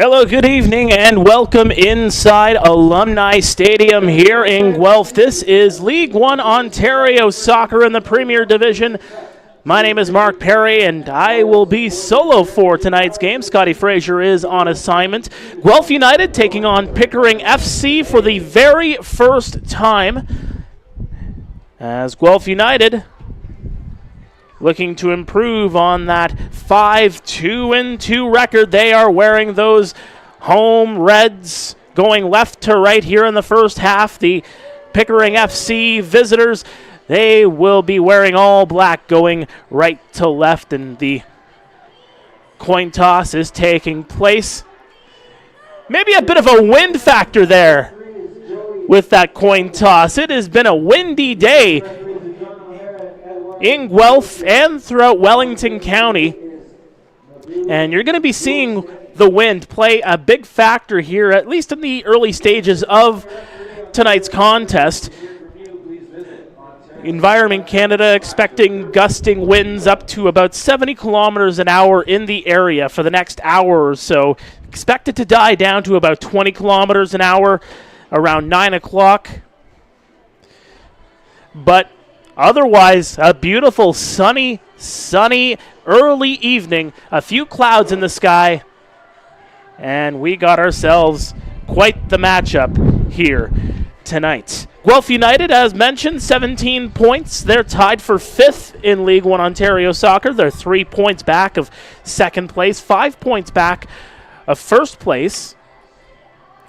Hello, good evening, and welcome inside Alumni Stadium here in Guelph. This is League One Ontario Soccer in the Premier Division. My name is Mark Perry, and I will be solo for tonight's game. Scotty Frazier is on assignment. Guelph United taking on Pickering FC for the very first time, as Guelph United looking to improve on that 5-2-2 record. They are wearing those home reds going left to right here in the first half. The Pickering FC visitors, they will be wearing all black going right to left, and the coin toss is taking place. Maybe a bit of a wind factor there with that coin toss. It has been a windy day in Guelph and throughout Wellington County, and you're going to be seeing the wind play a big factor here, at least in the early stages of tonight's contest. Environment Canada expecting gusting winds up to about 70 kilometers an hour in the area for the next hour or so. Expect it to die down to about 20 kilometers an hour around 9 o'clock. But otherwise, a beautiful sunny early evening. A few clouds in the sky, and we got ourselves quite the matchup here tonight. Guelph United, as mentioned, 17 points. They're tied for 5th in League One Ontario Soccer. They're 3 points back of second place, 5 points back of first place,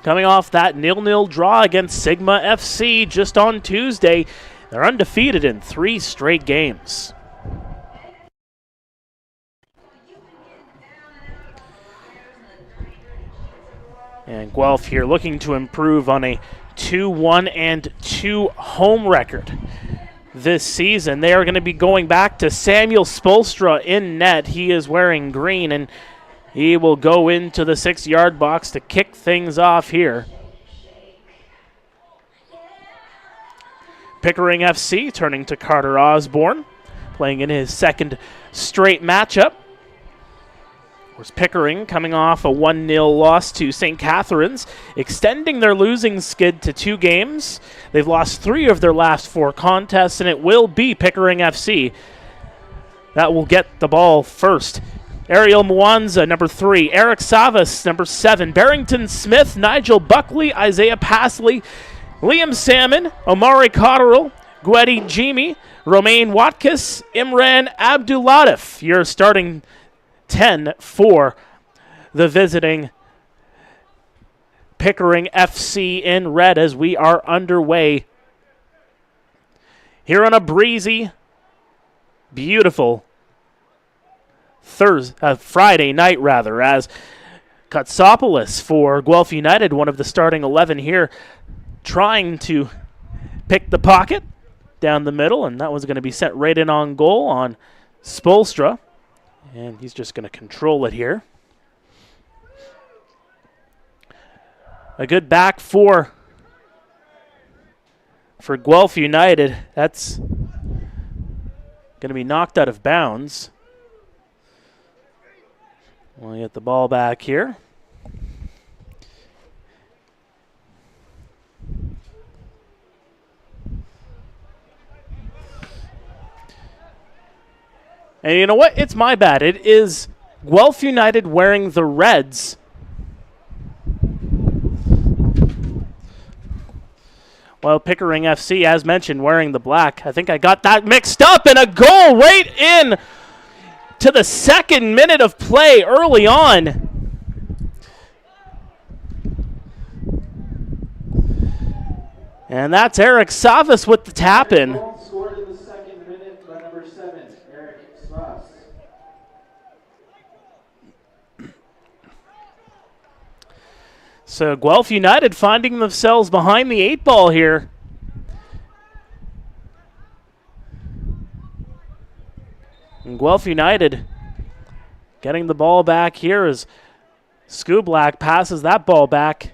coming off that 0-0 draw against Sigma FC just on Tuesday. They're undefeated in 3 straight games. And Guelph here looking to improve on a 2-1-2 home record this season. They are going to be going back to Samuel Spolstra in net. He is wearing green, and he will go into the 6-yard box to kick things off here. Pickering FC turning to Carter Osborne, playing in his second straight matchup. Of course, Pickering coming off a 1-0 loss to St. Catharines, extending their losing skid to 2 games. They've lost 3 of their last 4 contests, and it will be Pickering FC that will get the ball first. Ariel Mwanza, number 3. Eric Savas, number 7. Barrington Smith, Nigel Buckley, Isaiah Pasley, Liam Salmon, Omari Cotterill, Gwedi Jimi, Romain Watkis, Imran Abdulatif. Your starting 10 for the visiting Pickering FC in red as we are underway here on a breezy, beautiful Friday night, as Katsopoulos for Guelph United, one of the starting 11 here, trying to pick the pocket down the middle, and that was going to be sent right in on goal on Spolstra, and he's just going to control it here. A good back for Guelph United. That's going to be knocked out of bounds. We'll get the ball back here. And you know what? It's my bad. It is Guelph United wearing the reds. While Pickering FC, as mentioned, wearing the black. I think I got that mixed up, and a goal right in to the 2nd minute of play early on. And that's Eric Savas with the tap-in. So Guelph United finding themselves behind the 8 ball here. And Guelph United getting the ball back here as Skublak passes that ball back.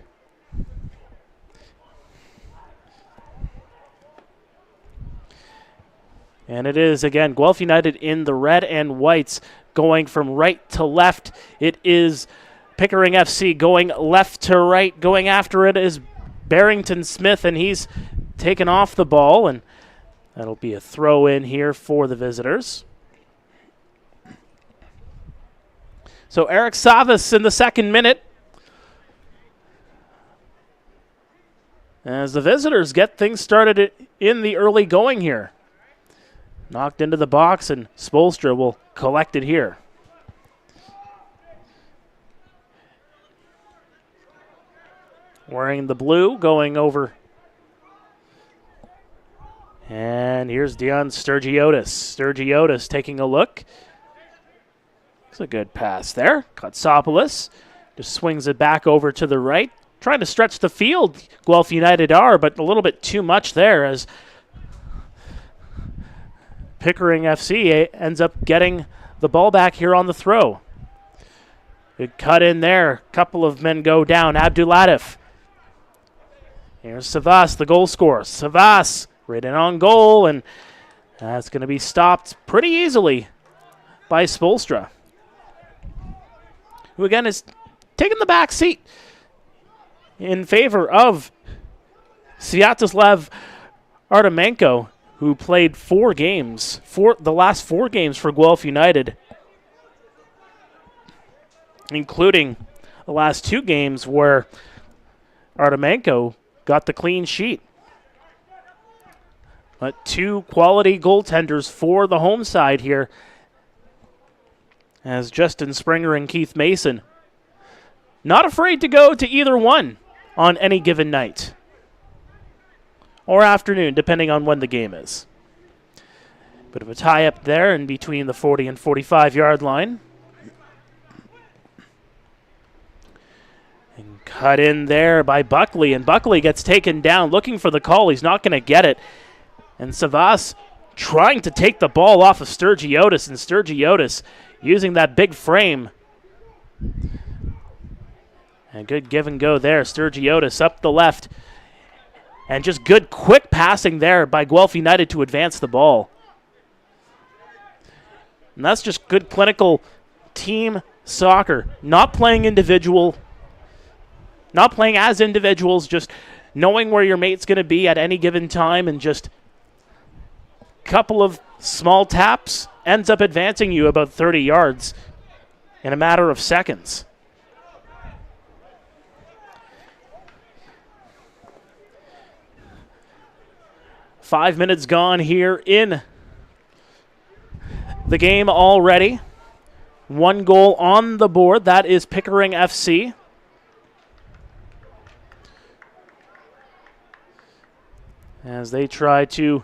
And it is, again, Guelph United in the red and whites going from right to left. It is Pickering FC going left to right. Going after it is Barrington Smith, and he's taken off the ball, and that'll be a throw in here for the visitors. So Eric Savas in the second minute, as the visitors get things started in the early going here. Knocked into the box, and Spolstra will collect it here. Wearing the blue, going over. And here's Dion Sturgiotis. Sturgiotis taking a look. It's a good pass there. Kotsopoulos just swings it back over to the right. Trying to stretch the field, Guelph United are, but a little bit too much there as Pickering FC ends up getting the ball back here on the throw. Good cut in there. A couple of men go down. Abdulatif. Here's Savas, the goal scorer. Savas right in on goal, and that's going to be stopped pretty easily by Spolstra, who again is taking the back seat in favor of Sviatoslav Artemenko, who played the last 4 games for Guelph United, including the last 2 games where Artemenko got the clean sheet. But 2 quality goaltenders for the home side here, as Justin Springer and Keith Mason not afraid to go to either one on any given night or afternoon, depending on when the game is. Bit of a tie up there in between the 40 and 45-yard line. And cut in there by Buckley, and Buckley gets taken down, looking for the call. He's not going to get it. And Savas trying to take the ball off of Sturgiotis, and Sturgiotis using that big frame. And good give and go there. Sturgiotis up the left. And just good quick passing there by Guelph United to advance the ball. And that's just good clinical team soccer. Not playing as individuals, just knowing where your mate's going to be at any given time, and just a couple of small taps ends up advancing you about 30 yards in a matter of seconds. Five minutes gone here in the game already. 1 goal on the board. That is Pickering FC. As they try to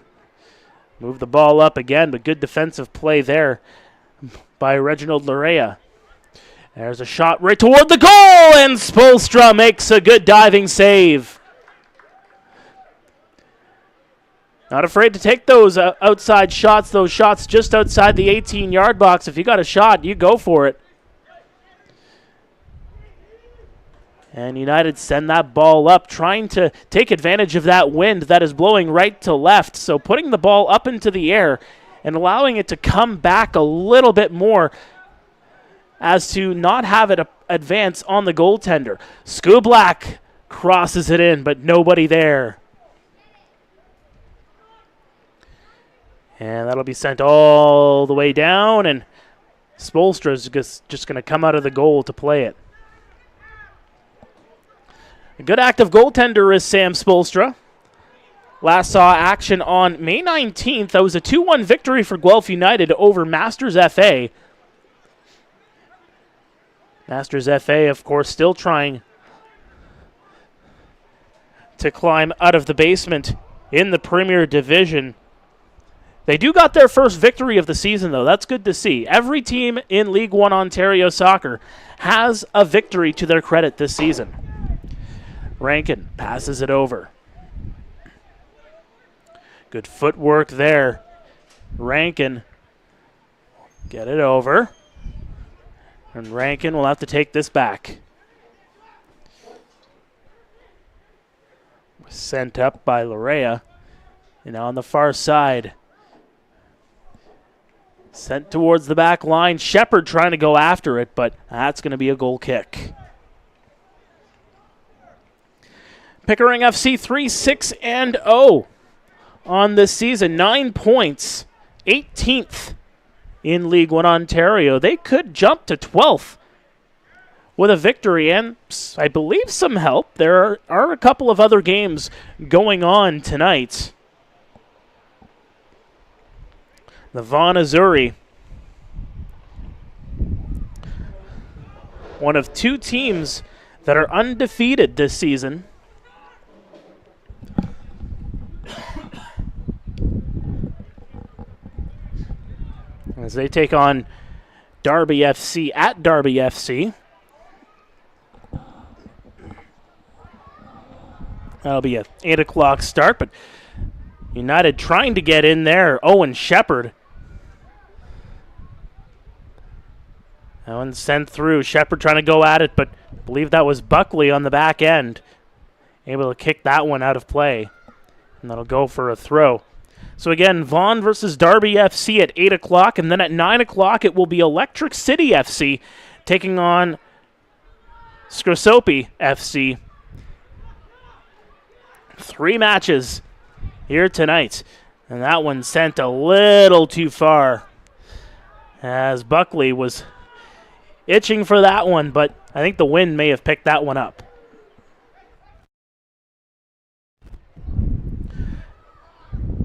move the ball up again, but good defensive play there by Reginald Larea. There's a shot right toward the goal, and Spolstra makes a good diving save. Not afraid to take those outside shots, those shots just outside the 18-yard box. If you got a shot, you go for it. And United send that ball up, trying to take advantage of that wind that is blowing right to left. So putting the ball up into the air and allowing it to come back a little bit more as to not have it advance on the goaltender. Skublak crosses it in, but nobody there. And that'll be sent all the way down, and Spolstra is just going to come out of the goal to play it. A good active goaltender is Sam Spolstra. Last saw action on May 19th. That was a 2-1 victory for Guelph United over Masters FA. Masters FA, of course, still trying to climb out of the basement in the Premier Division. They do got their first victory of the season, though. That's good to see. Every team in League One Ontario Soccer has a victory to their credit this season. Rankin passes it over. Good footwork there. Rankin get it over. And Rankin will have to take this back. Sent up by Larea. And on the far side, sent towards the back line. Shepard trying to go after it, but that's going to be a goal kick. Pickering FC 3-6-0 on this season. 9 points, 18th in League 1 Ontario. They could jump to 12th with a victory and, I believe, some help. There are a couple of other games going on tonight. The Vaughan Azzurri, one of 2 teams that are undefeated this season. As they take on Derby FC at Derby FC. That'll be a 8 o'clock start, but United trying to get in there. Owen Shepard. That one sent through. Shepard trying to go at it, but I believe that was Buckley on the back end. Able to kick that one out of play. And that'll go for a throw. So again, Vaughan versus Derby FC at 8 o'clock, and then at 9 o'clock it will be Electric City FC taking on Scrosope FC. 3 matches here tonight, and that one sent a little too far as Buckley was itching for that one, but I think the wind may have picked that one up.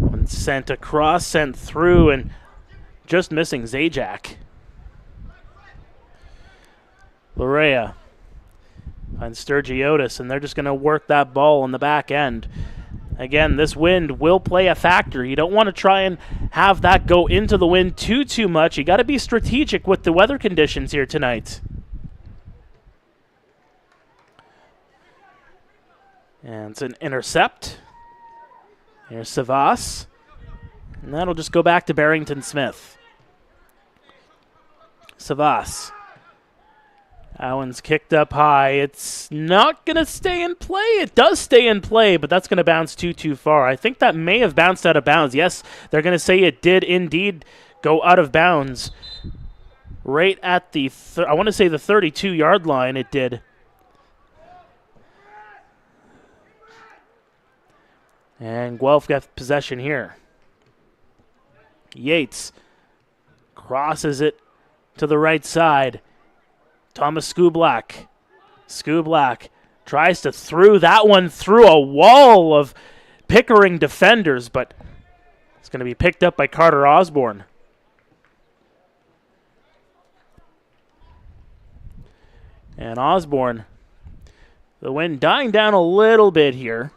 One sent across, sent through, and just missing Zajac. Lorea on Sturgiotis, and they're just going to work that ball on the back end. Again, this wind will play a factor. You don't want to try and have that go into the wind too much. You got to be strategic with the weather conditions here tonight. And it's an intercept. Here's Savas. And that'll just go back to Barrington Smith. Savas. That one's kicked up high. It's not going to stay in play. It does stay in play, but that's going to bounce too far. I think that may have bounced out of bounds. Yes, they're going to say it did indeed go out of bounds. Right at the, I want to say the 32-yard line it did. And Guelph got possession here. Yates crosses it to the right side. Thomas Skublak. Skublak tries to throw that one through a wall of Pickering defenders, but it's going to be picked up by Carter Osborne. And Osborne, the wind dying down a little bit here.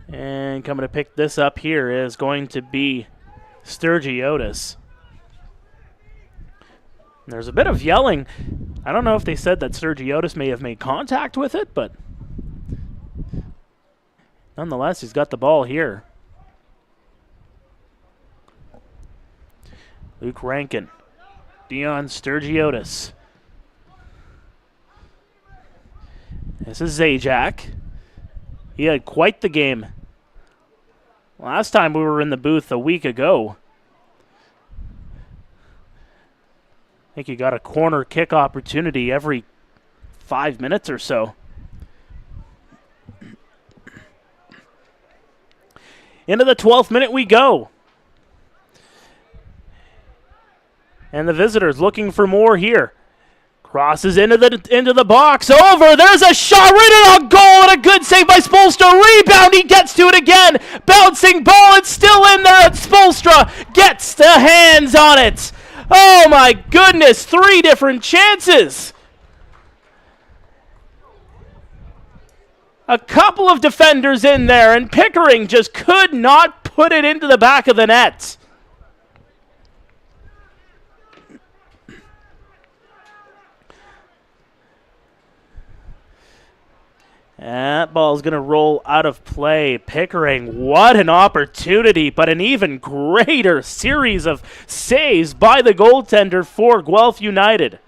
And coming to pick this up here is going to be Sturgiotis. There's a bit of yelling. I don't know if they said that Sturgiotis may have made contact with it, but nonetheless, he's got the ball here. Luke Rankin. Dion Sturgiotis. This is Zajac. He had quite the game last time we were in the booth a week ago. I think he got a corner kick opportunity every 5 minutes or so. Into the 12th minute we go. And the visitors looking for more here. Crosses into the box. Over. There's a shot right at a goal and a good save by Spolstra. Rebound. He gets to it again. Bouncing ball. It's still in there. And Spolstra gets the hands on it. Oh my goodness. 3 different chances. A couple of defenders in there, and Pickering just could not put it into the back of the net. That ball's going to roll out of play. Pickering, what an opportunity, but an even greater series of saves by the goaltender for Guelph United.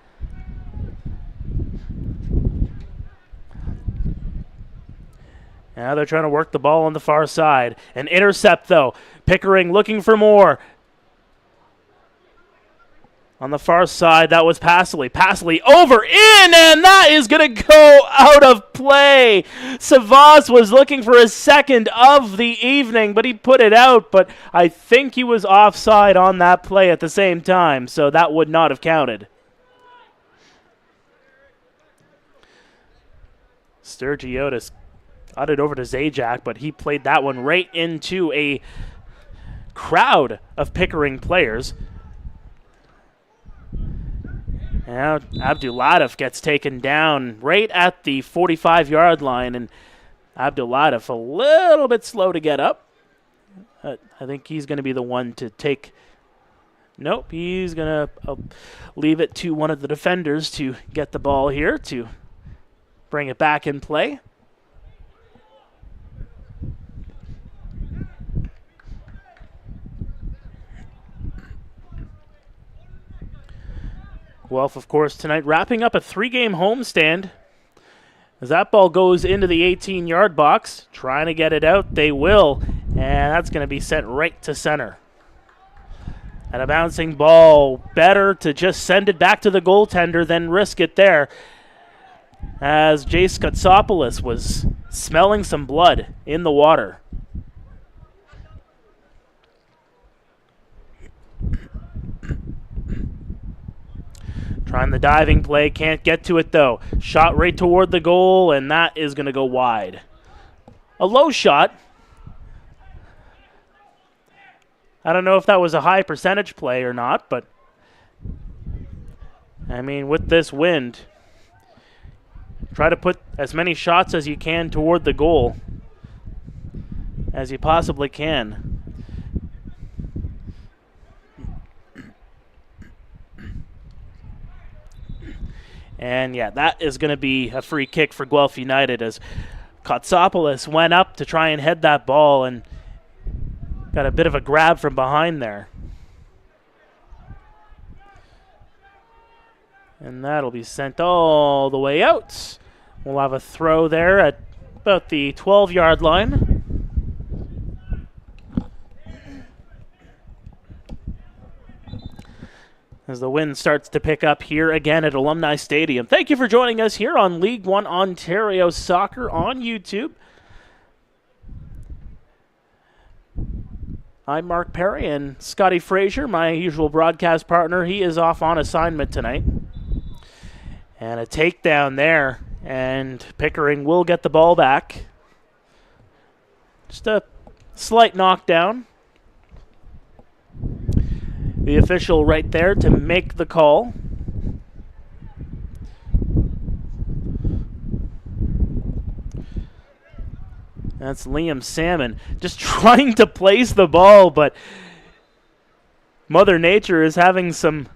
Now they're trying to work the ball on the far side. An intercept, though. Pickering looking for more. On the far side, that was Passley. Passley over, in, and that is going to go out of play. Savas was looking for his second of the evening, but he put it out. But I think he was offside on that play at the same time, so that would not have counted. Sturgiotis got it over to Zajac, but he played that one right into a crowd of Pickering players. Now Abdulatov gets taken down right at the 45-yard line, and Abdulatov a little bit slow to get up. I think he's going to be the one to take. Nope, he's going to leave it to one of the defenders to get the ball here to bring it back in play. Guelph, of course, tonight wrapping up a 3-game homestand. As that ball goes into the 18-yard box, trying to get it out, they will, and that's going to be sent right to center. And a bouncing ball, better to just send it back to the goaltender than risk it there, as Jace Katsopoulos was smelling some blood in the water. Trying the diving play, can't get to it though. Shot right toward the goal, and that is going to go wide. A low shot. I don't know if that was a high percentage play or not, but I mean, with this wind, try to put as many shots as you can toward the goal as you possibly can. And yeah, that is going to be a free kick for Guelph United as Katsopoulos went up to try and head that ball and got a bit of a grab from behind there. And that'll be sent all the way out. We'll have a throw there at about the 12-yard line. As the wind starts to pick up here again at Alumni Stadium. Thank you for joining us here on League One Ontario Soccer on YouTube. I'm Mark Perry, and Scotty Frazier, my usual broadcast partner, he is off on assignment tonight. And a takedown there, and Pickering will get the ball back. Just a slight knockdown. The official right there to make the call. That's Liam Salmon just trying to place the ball, but Mother Nature is having some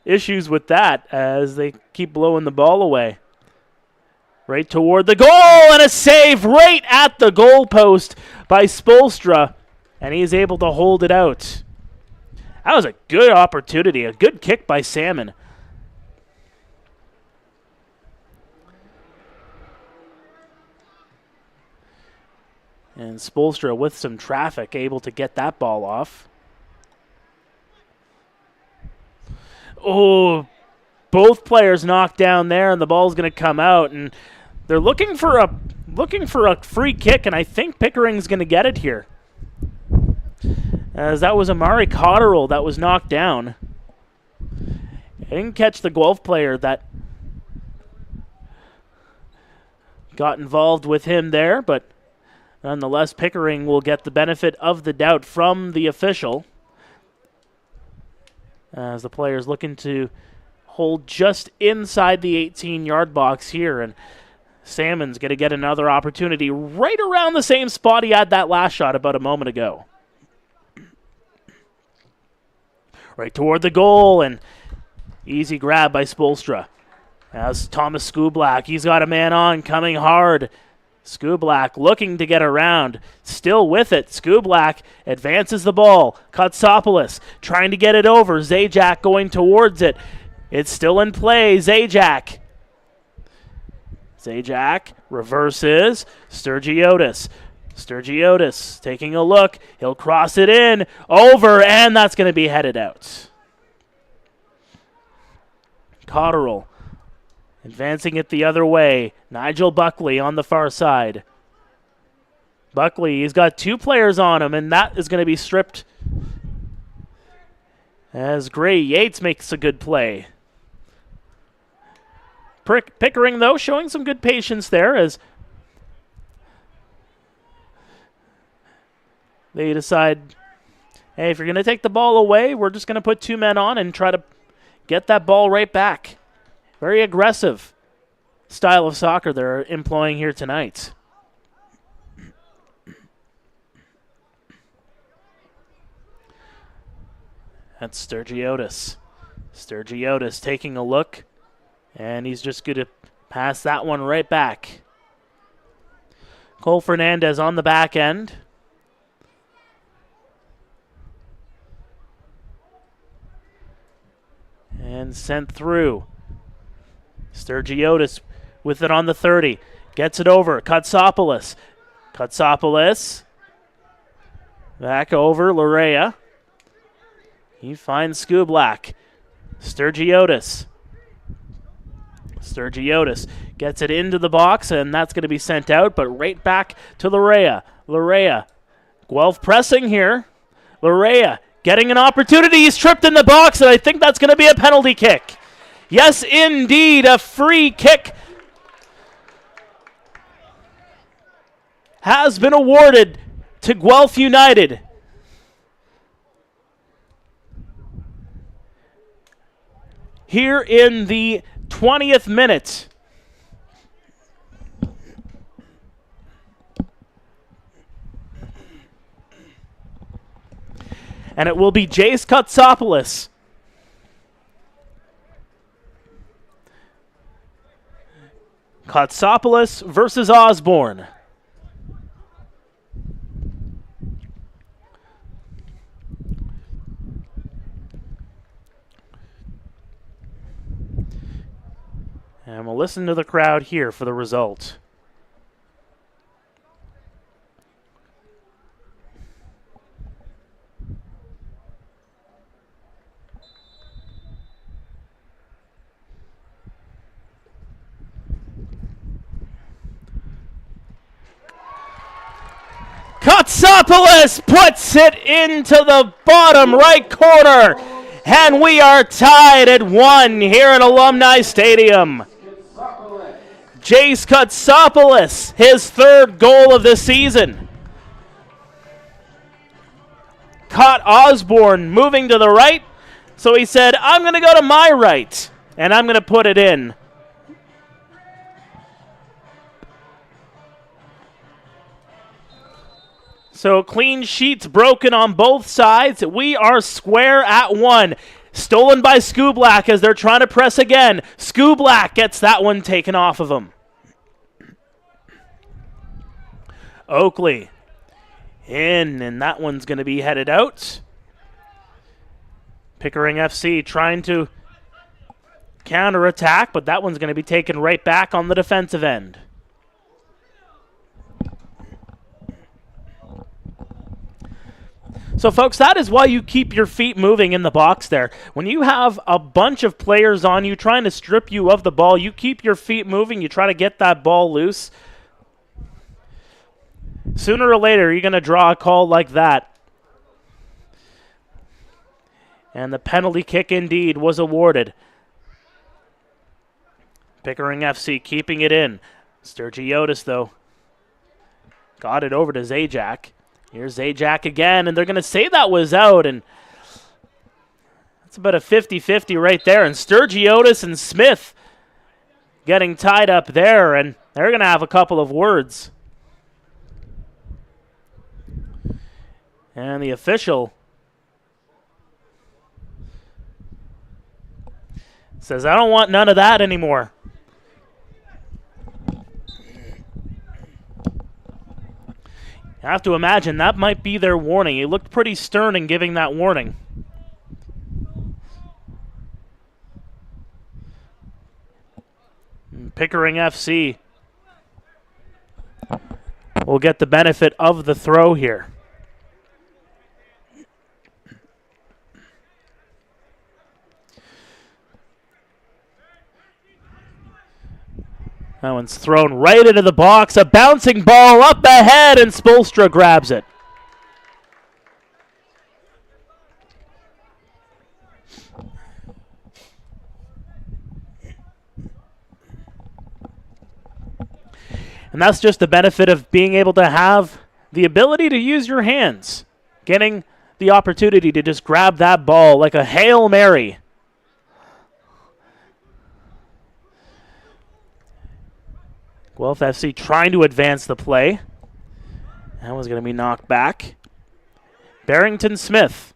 issues with that as they keep blowing the ball away. Right toward the goal, and a save right at the goal post by Spolstra, and he's able to hold it out. That was a good opportunity, a good kick by Salmon. And Spolstra with some traffic, able to get that ball off. Oh, both players knocked down there, and the ball's going to come out, and they're looking for a free kick, and I think Pickering's going to get it here, as that was Amari Cotterill that was knocked down. I didn't catch the Guelph player that got involved with him there, but nonetheless, Pickering will get the benefit of the doubt from the official, as the player's looking to hold just inside the 18-yard box here, and Salmon's going to get another opportunity right around the same spot he had that last shot about a moment ago. Right toward the goal, and easy grab by Spolstra. As Thomas Skublak, he's got a man on, coming hard. Skublak looking to get around, still with it. Skublak advances the ball. Katsopoulos trying to get it over. Zajac going towards it. It's still in play. Zajac reverses. Sturgiotis Sturgiotis taking a look. He'll cross it in, over, and that's going to be headed out. Cotterill advancing it the other way. Nigel Buckley on the far side. Buckley, he's got 2 players on him, and that is going to be stripped as Gray Yates makes a good play. Pickering, though, showing some good patience there as they decide, hey, if you're going to take the ball away, we're just going to put 2 men on and try to get that ball right back. Very aggressive style of soccer they're employing here tonight. That's Sturgiotis. Sturgiotis taking a look, and he's just going to pass that one right back. Cole Fernandez on the back end. And sent through. Sturgiotis with it on the 30. Gets it over. Katsopoulos. Katsopoulos. Back over. Larea. He finds Skublak. Sturgiotis. Sturgiotis gets it into the box, and that's going to be sent out, but right back to Larea. Larea. Guelph pressing here. Larea getting an opportunity. He's tripped in the box, and I think that's going to be a penalty kick. Yes, indeed, a free kick has been awarded to Guelph United. Here in the 20th minute. And it will be Jace Katsopoulos. Katsopoulos versus Osborne. And we'll listen to the crowd here for the result. Katsopoulos puts it into the bottom right corner, and we are tied at 1 here at Alumni Stadium. Jace Katsopoulos, his 3rd goal of the season. Caught Osborne moving to the right, so he said, I'm going to go to my right, and I'm going to put it in. So clean sheets broken on both sides. We are square at 1. Stolen by Skublak as they're trying to press again. Skublak gets that one taken off of him. Oakley in, and that one's going to be headed out. Pickering FC trying to counterattack, but that one's going to be taken right back on the defensive end. So, folks, that is why you keep your feet moving in the box there. When you have a bunch of players on you trying to strip you of the ball, you keep your feet moving, you try to get that ball loose. Sooner or later, you're going to draw a call like that. And the penalty kick indeed was awarded. Pickering FC keeping it in. Sturgiotis, though, got it over to Zajac. Here's Zajac again, and they're going to say that was out, and that's about a 50-50 right there. And Sturgiotis and Smith getting tied up there, and they're going to have a couple of words. And the official says, I don't want none of that anymore. I have to imagine that might be their warning. He looked pretty stern in giving that warning. And Pickering FC will get the benefit of the throw here. That one's thrown right into the box. A bouncing ball up ahead, and Spolstra grabs it. And that's just the benefit of being able to have the ability to use your hands. Getting the opportunity to just grab that ball like a Hail Mary. Guelph FC trying to advance the play. That was going to be knocked back. Barrington Smith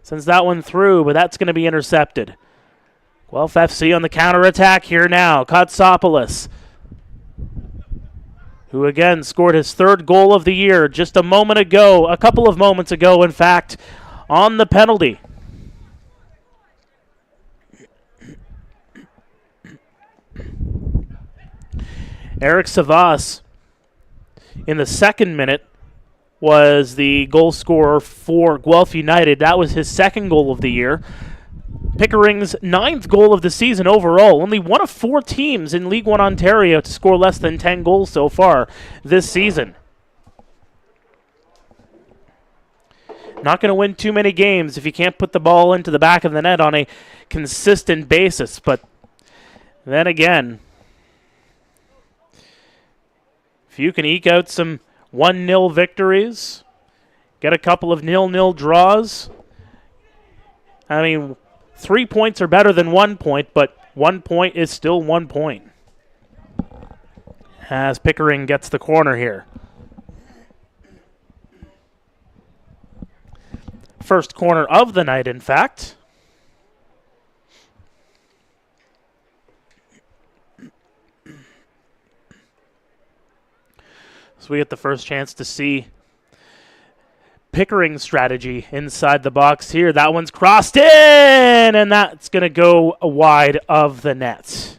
sends that one through, but that's going to be intercepted. Guelph FC on the counterattack here now. Kotsopoulos, who again scored his third goal of the year just a couple of moments ago, in fact, on the penalty. Eric Savas, in the second minute, was the goal scorer for Guelph United. That was his second goal of the year. Pickering's 9th goal of the season overall. Only one of 4 teams in League One Ontario to score less than 10 goals so far this season. Not going to win too many games if you can't put the ball into the back of the net on a consistent basis. But then again, if you can eke out some 1-0 victories, get a couple of 0-0 draws, I mean, 3 points are better than 1 point, but 1 point is still 1 point. As Pickering gets the corner here. First corner of the night, in fact. So we get the first chance to see Pickering's strategy inside the box here. That one's crossed in, and that's going to go wide of the net.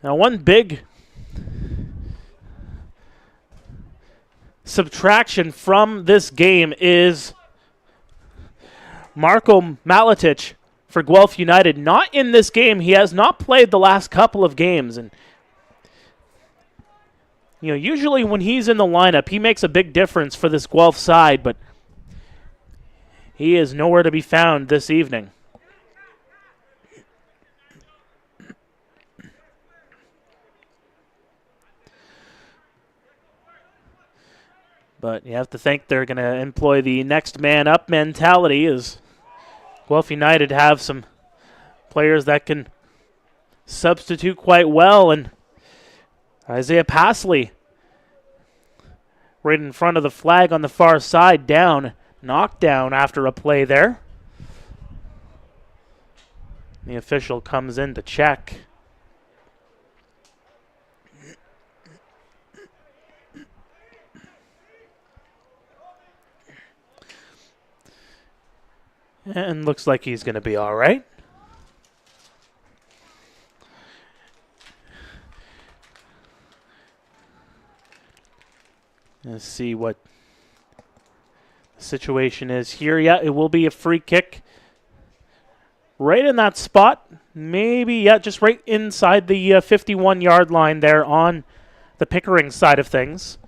Now, one big subtraction from this game is Marko Maletic for Guelph United. Not in this game. He has not played the last couple of games. And usually when he's in the lineup, he makes a big difference for this Guelph side, but he is nowhere to be found this evening. But you have to think they're going to employ the next man up mentality, as Guelph United have some players that can substitute quite well. And Isaiah Pasley, right in front of the flag on the far side, knocked down after a play there. The official comes in to check. And looks like he's going to be all right. Let's see what the situation is here. Yeah, it will be a free kick. Right in that spot. Maybe, just right inside the 51-yard line there on the Pickering side of things.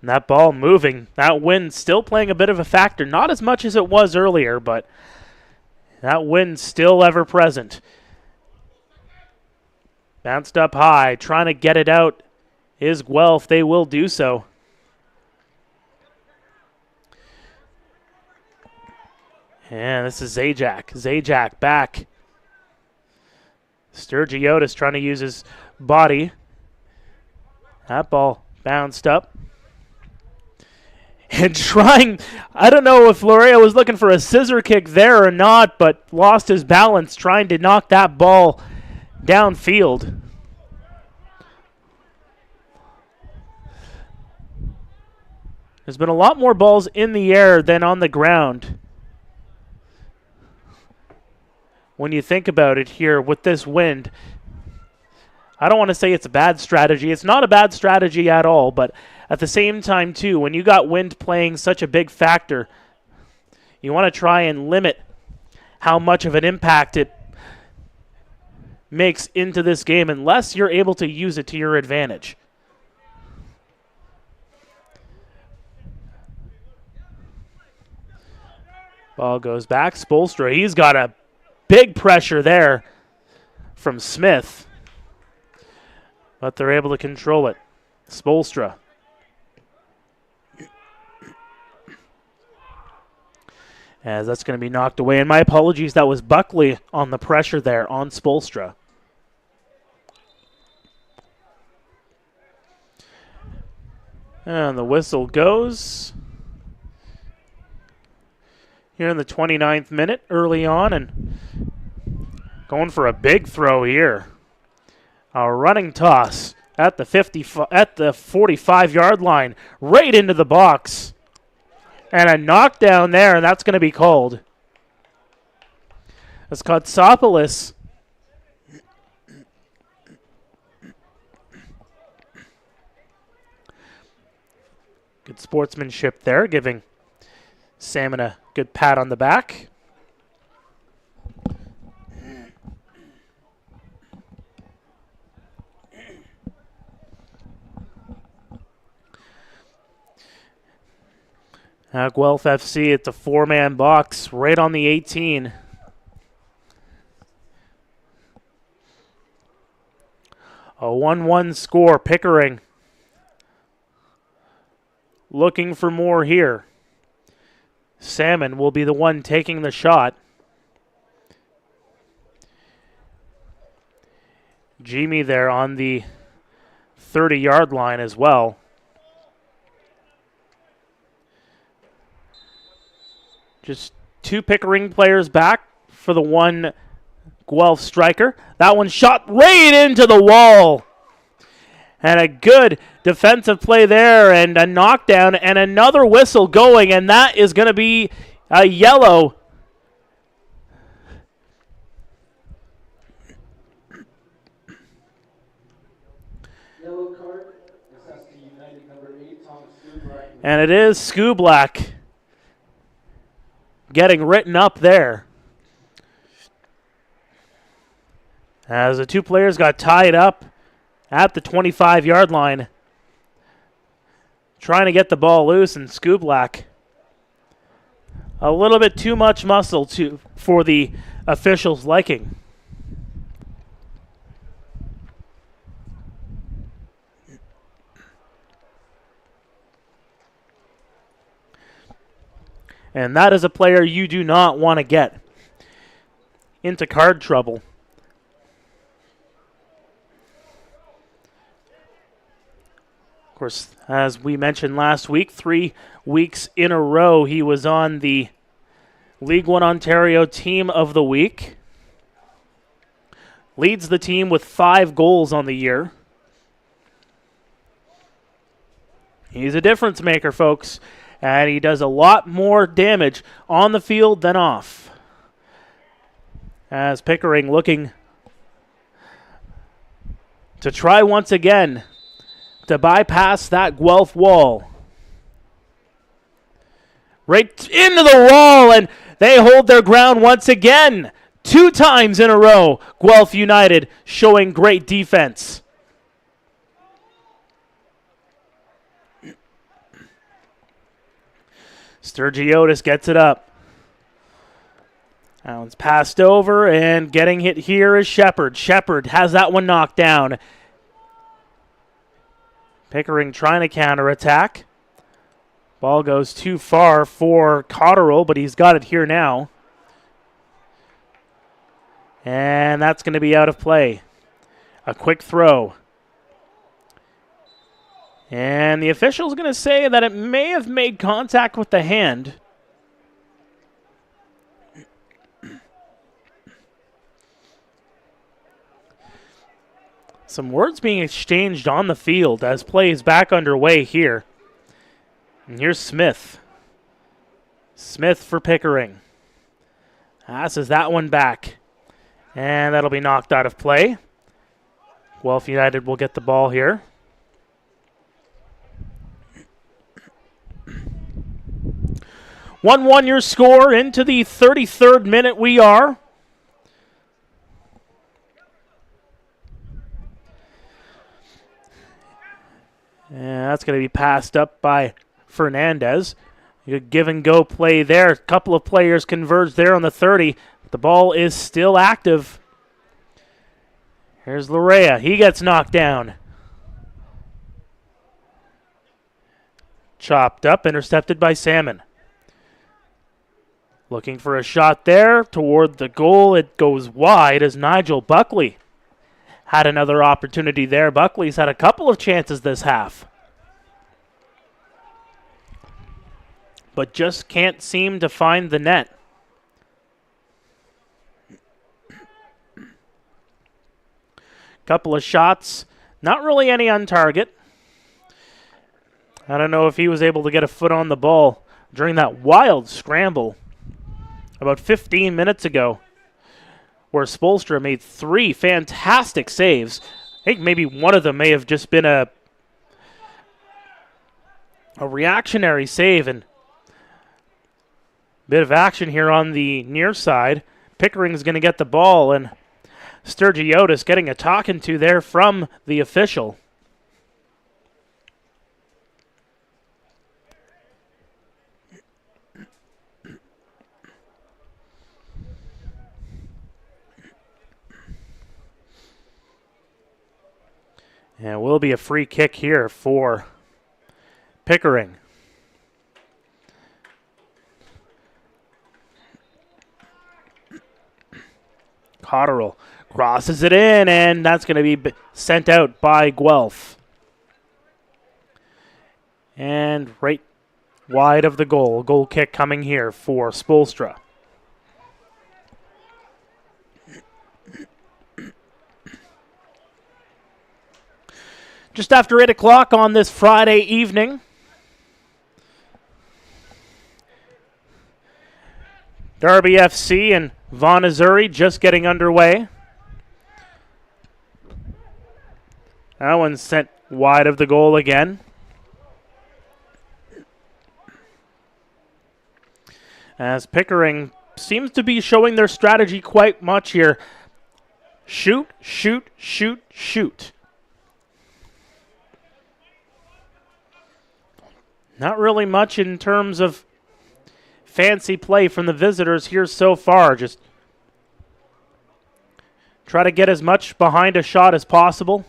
And that ball moving, that wind still playing a bit of a factor. Not as much as it was earlier, but that wind still ever present. Bounced up high, trying to get it out is Guelph. They will do so. And this is Zajac. Zajac back. Sturgiotis trying to use his body. That ball bounced up. and trying, I don't know if Lorea was looking for a scissor kick there or not, but lost his balance trying to knock that ball downfield. There's been a lot more balls in the air than on the ground. When you think about it here with this wind, I don't want to say it's a bad strategy. It's not a bad strategy at all, but at the same time, too, when you got wind playing such a big factor, you want to try and limit how much of an impact it makes into this game unless you're able to use it to your advantage. Ball goes back. Spolstra, he's got a big pressure there from Smith, but they're able to control it. Spolstra. As that's going to be knocked away. And my apologies, that was Buckley on the pressure there on Spolstra. And the whistle goes here in the 29th minute, early on, and going for a big throw here. A running toss at the 45-yard line, right into the box. And a knockdown there, and that's going to be called. It's Kotsopoulos. Good sportsmanship there, giving Salmon a good pat on the back. Guelph FC, it's a four-man box right on the 18. A 1-1 score. Pickering looking for more here. Salmon will be the one taking the shot. Jimmy there on the 30-yard line as well. Just two Pickering players back for the one Guelph striker. That one shot right into the wall. And a good defensive play there and a knockdown and another whistle going, and that is going to be a yellow. Yellow card, necessity United number 8, Tom Skublak. And it is Skublak getting written up there. As the two players got tied up at the 25-yard line, trying to get the ball loose, and Skublak, a little bit too much muscle for the officials' liking. And that is a player you do not want to get into card trouble. Of course, as we mentioned last week, 3 weeks in a row, he was on the League One Ontario Team of the Week. Leads the team with 5 goals on the year. He's a difference maker, folks, and he does a lot more damage on the field than off. As Pickering looking to try once again to bypass that Guelph wall. Right into the wall, and they hold their ground once again. 2 times in a row, Guelph United showing great defense. Sturgiotis gets it up. That one's passed over, and getting hit here is Shepard. Shepard has that one knocked down. Pickering trying to counterattack. Ball goes too far for Cotterill, but he's got it here now. And that's going to be out of play. A quick throw. And the official's going to say that it may have made contact with the hand. Some words being exchanged on the field as play is back underway here. And here's Smith. Smith for Pickering. Passes that one back. And that'll be knocked out of play. Guelph United will get the ball here. One your score into the 33rd minute we are. And that's going to be passed up by Fernandez. Good give and go play there. A couple of players converge there on the 30. But the ball is still active. Here's Larea. He gets knocked down. Chopped up, intercepted by Salmon. Looking for a shot there toward the goal. It goes wide as Nigel Buckley had another opportunity there. Buckley's had a couple of chances this half, but just can't seem to find the net. Couple of shots, not really any on target. I don't know if he was able to get a foot on the ball during that wild scramble about 15 minutes ago, where Spoelstra made 3 fantastic saves. I think maybe one of them may have just been a reactionary save, and bit of action here on the near side. Pickering's going to get the ball, and Sturgiotis getting a talking to there from the official. And it will be a free kick here for Pickering. Cotterill crosses it in, and that's going to be sent out by Guelph. And right wide of the goal. Goal kick coming here for Spoelstra. Just after 8 o'clock on this Friday evening. Derby FC and Vaughan Missouri just getting underway. That one's sent wide of the goal again. As Pickering seems to be showing their strategy quite much here. Shoot, shoot, shoot, shoot. Not really much in terms of fancy play from the visitors here so far. Just try to get as much behind a shot as possible.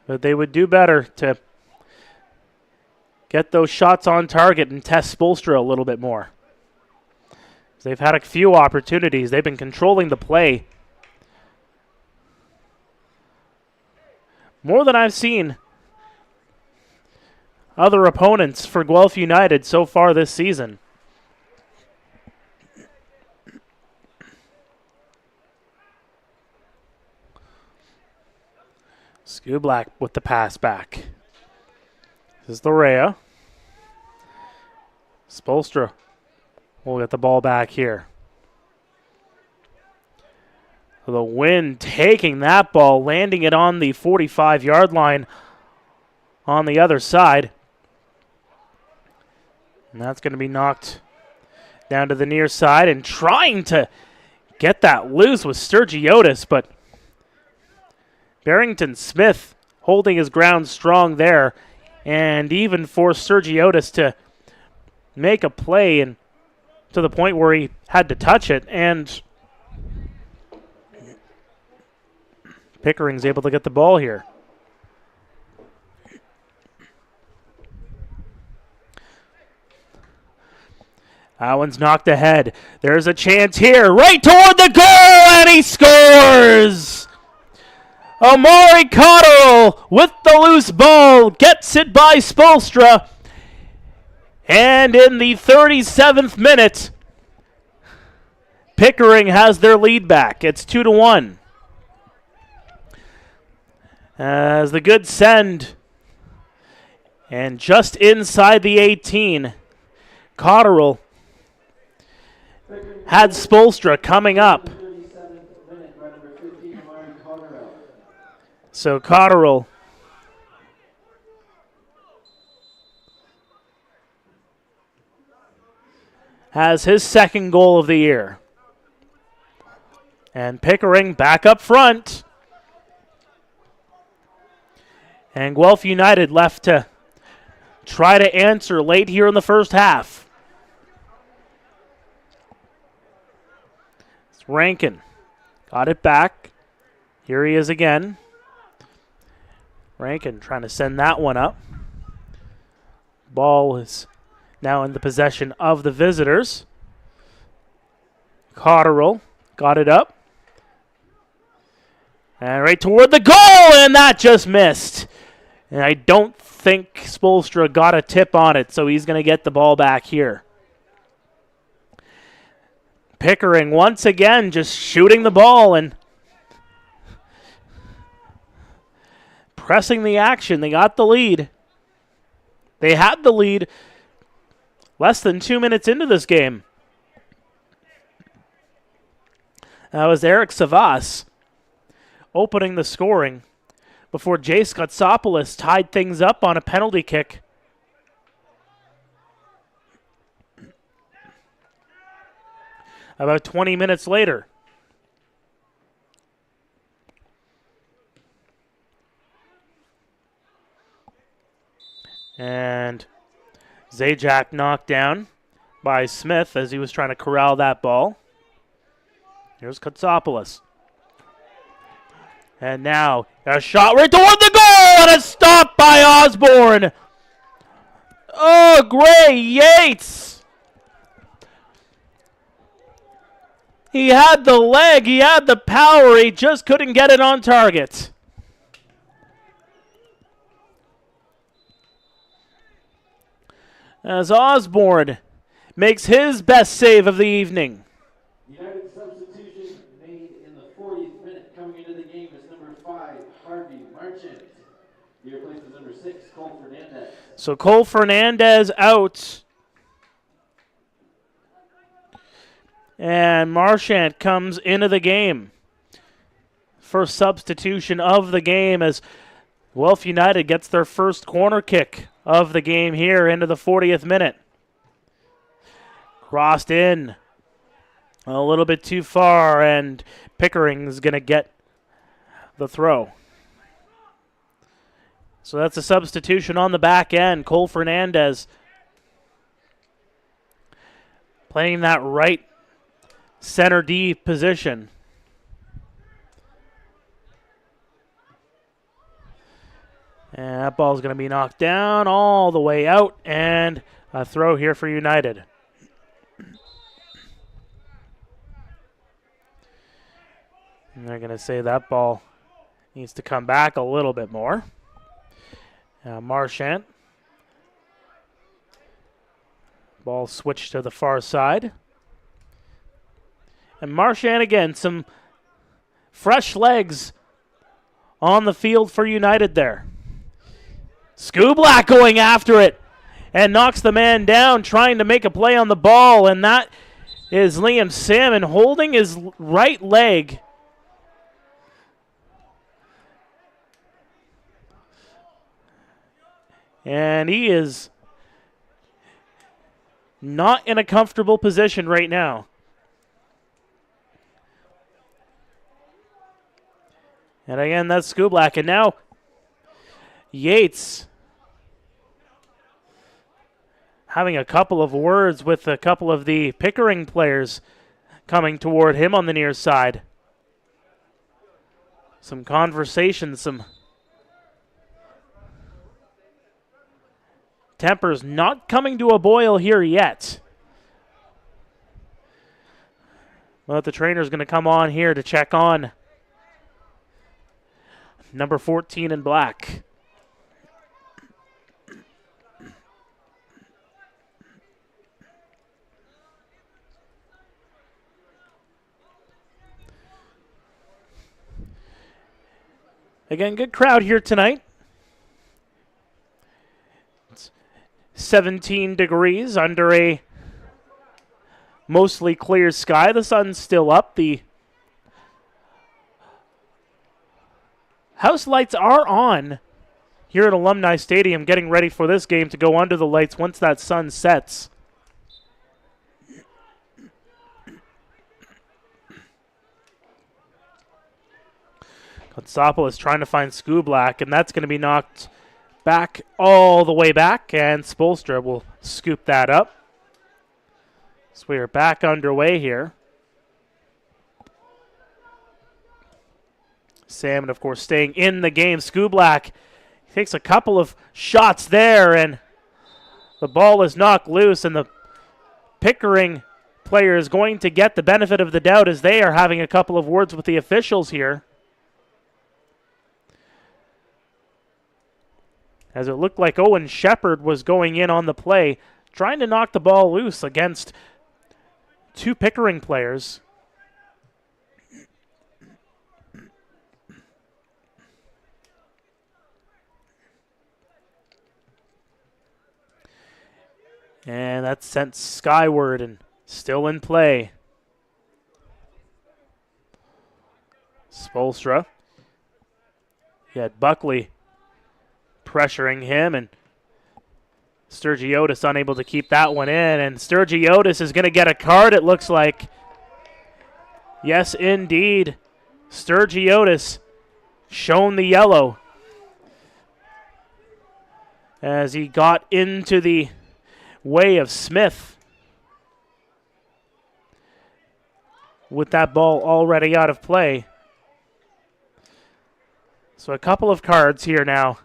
But they would do better to get those shots on target and test Spoelstra a little bit more. They've had a few opportunities. They've been controlling the play more than I've seen other opponents for Guelph United so far this season. Skublak with the pass back. This is Larea. Spoelstra will get the ball back here. The wind taking that ball, landing it on the 45-yard line on the other side. And that's going to be knocked down to the near side, and trying to get that loose with Sturgiotis, but Barrington Smith holding his ground strong there, and even for Sturgiotis to make a play and to the point where he had to touch it, and Pickering's able to get the ball here. That one's knocked ahead. There's a chance here, right toward the goal, and he scores! Omari Cotterill with the loose ball. Gets it by Spoelstra. And in the 37th minute, Pickering has their lead back. It's 2-1. As the good send. And just inside the 18, Cotterill had Spoelstra coming up. So Cotterill has his second goal of the year. And Pickering back up front. And Guelph United left to try to answer late here in the first half. It's Rankin. Got it back. Here he is again. Rankin trying to send that one up. Ball is now in the possession of the visitors. Cotterill got it up. And right toward the goal, and that just missed. And I don't think Spoelstra got a tip on it, so he's going to get the ball back here. Pickering once again just shooting the ball and pressing the action. They got the lead. They had the lead less than 2 minutes into this game. That was Eric Savas opening the scoring before Jace Gatsopoulos tied things up on a penalty kick. About 20 minutes later. And Zajac knocked down by Smith as he was trying to corral that ball. Here's Gatsopoulos. And now a shot right toward the goal and a stop by Osborne. Oh, Gray Yates. He had the leg, he had the power, he just couldn't get it on target. As Osborne makes his best save of the evening. United substitution made in the 40th minute. Coming into the game is number 5, Harvey Marchant. He replaces number 6, Cole Fernandez. So Cole Fernandez out. And Marchant comes into the game. First substitution of the game as Guelph United gets their first corner kick of the game here into the 40th minute. Crossed in a little bit too far, and Pickering's going to get the throw. So that's a substitution on the back end. Cole Fernandez playing that right center D position. And that ball's going to be knocked down all the way out, and a throw here for United. And they're going to say that ball needs to come back a little bit more. Marchant. Ball switched to the far side. And Marchant again, some fresh legs on the field for United there. Skublak going after it and knocks the man down, trying to make a play on the ball, and that is Liam Salmon holding his right leg. And he is not in a comfortable position right now. And again, that's Skublak. And now Yates having a couple of words with a couple of the Pickering players coming toward him on the near side. Some conversation, some tempers not coming to a boil here yet. But the trainer's going to come on here to check on number 14 in black. Again, good crowd here tonight. It's 17 degrees under a mostly clear sky. The sun's still up. The house lights are on here at Alumni Stadium, getting ready for this game to go under the lights once that sun sets. Kotsopoulos trying to find Skublak, and that's going to be knocked back all the way back, and Spolstra will scoop that up. So we are back underway here. Salmon, of course, staying in the game. Skublak takes a couple of shots there, and the ball is knocked loose, and the Pickering player is going to get the benefit of the doubt as they are having a couple of words with the officials here. As it looked like Owen Shepard was going in on the play, trying to knock the ball loose against two Pickering players. And that's sent skyward and still in play. Spolstra. He had Buckley pressuring him, and Sturgiotis unable to keep that one in, and Sturgiotis is going to get a card, it looks like. Yes, indeed. Sturgiotis shown the yellow as he got into the way of Smith with that ball already out of play. So a couple of cards here now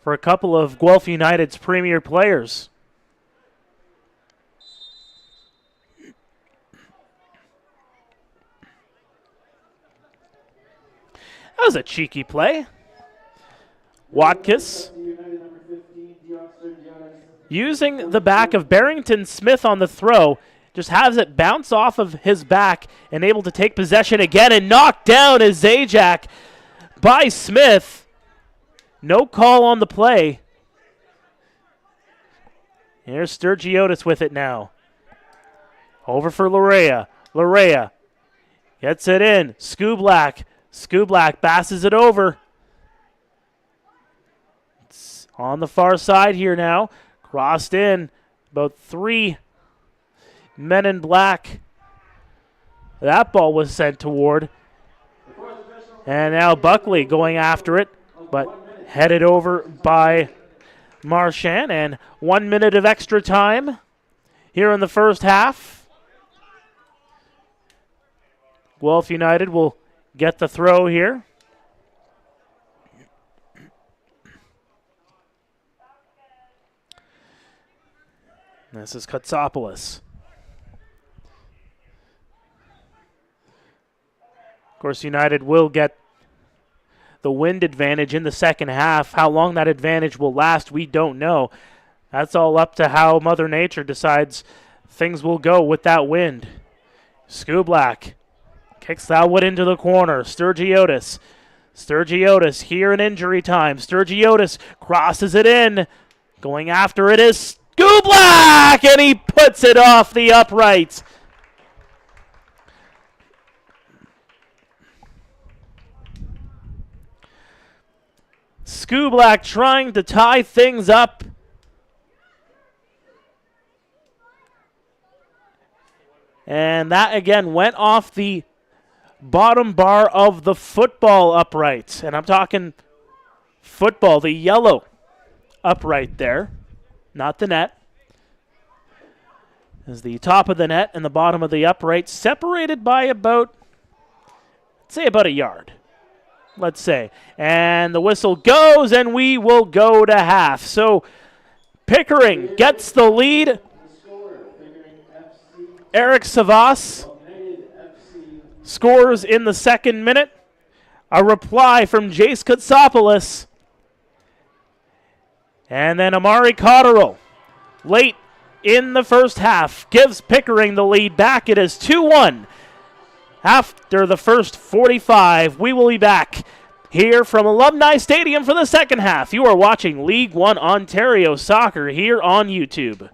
for a couple of Guelph United's premier players. That was a cheeky play. Watkins using the back of Barrington Smith on the throw, just has it bounce off of his back and able to take possession again and knock down a Zajac by Smith. No call on the play. Here's Sturgiotis with it now. Over for Larea. Larea gets it in. Skublak. Skublak passes it over. It's on the far side here now. Crossed in. About three men in black. That ball was sent toward. And now Buckley going after it, but headed over by Marchand, and 1 minute of extra time here in the first half. Guelph United will get the throw here. This is Kotsopoulos. Of course, United will get the wind advantage in the second half. How long that advantage will last, we don't know. That's all up to how Mother Nature decides things will go with that wind. Skublak kicks that one into the corner. Sturgiotis. Sturgiotis here in injury time. Sturgiotis crosses it in. Going after it is Skublak, and he puts it off the upright. Skublak trying to tie things up. And that again went off the bottom bar of the football upright. And I'm talking football, the yellow upright there, not the net. As the top of the net and the bottom of the upright separated by about, let's say about a yard. Let's say. And the whistle goes, and we will go to half. So Pickering gets the lead. Eric Savas scores in the second minute. A reply from Jace Kutsopoulos. And then Amari Cotterill, late in the first half, gives Pickering the lead back. It is 2-1 after the first 45. We will be back here from Alumni Stadium for the second half. You are watching League One Ontario Soccer here on YouTube.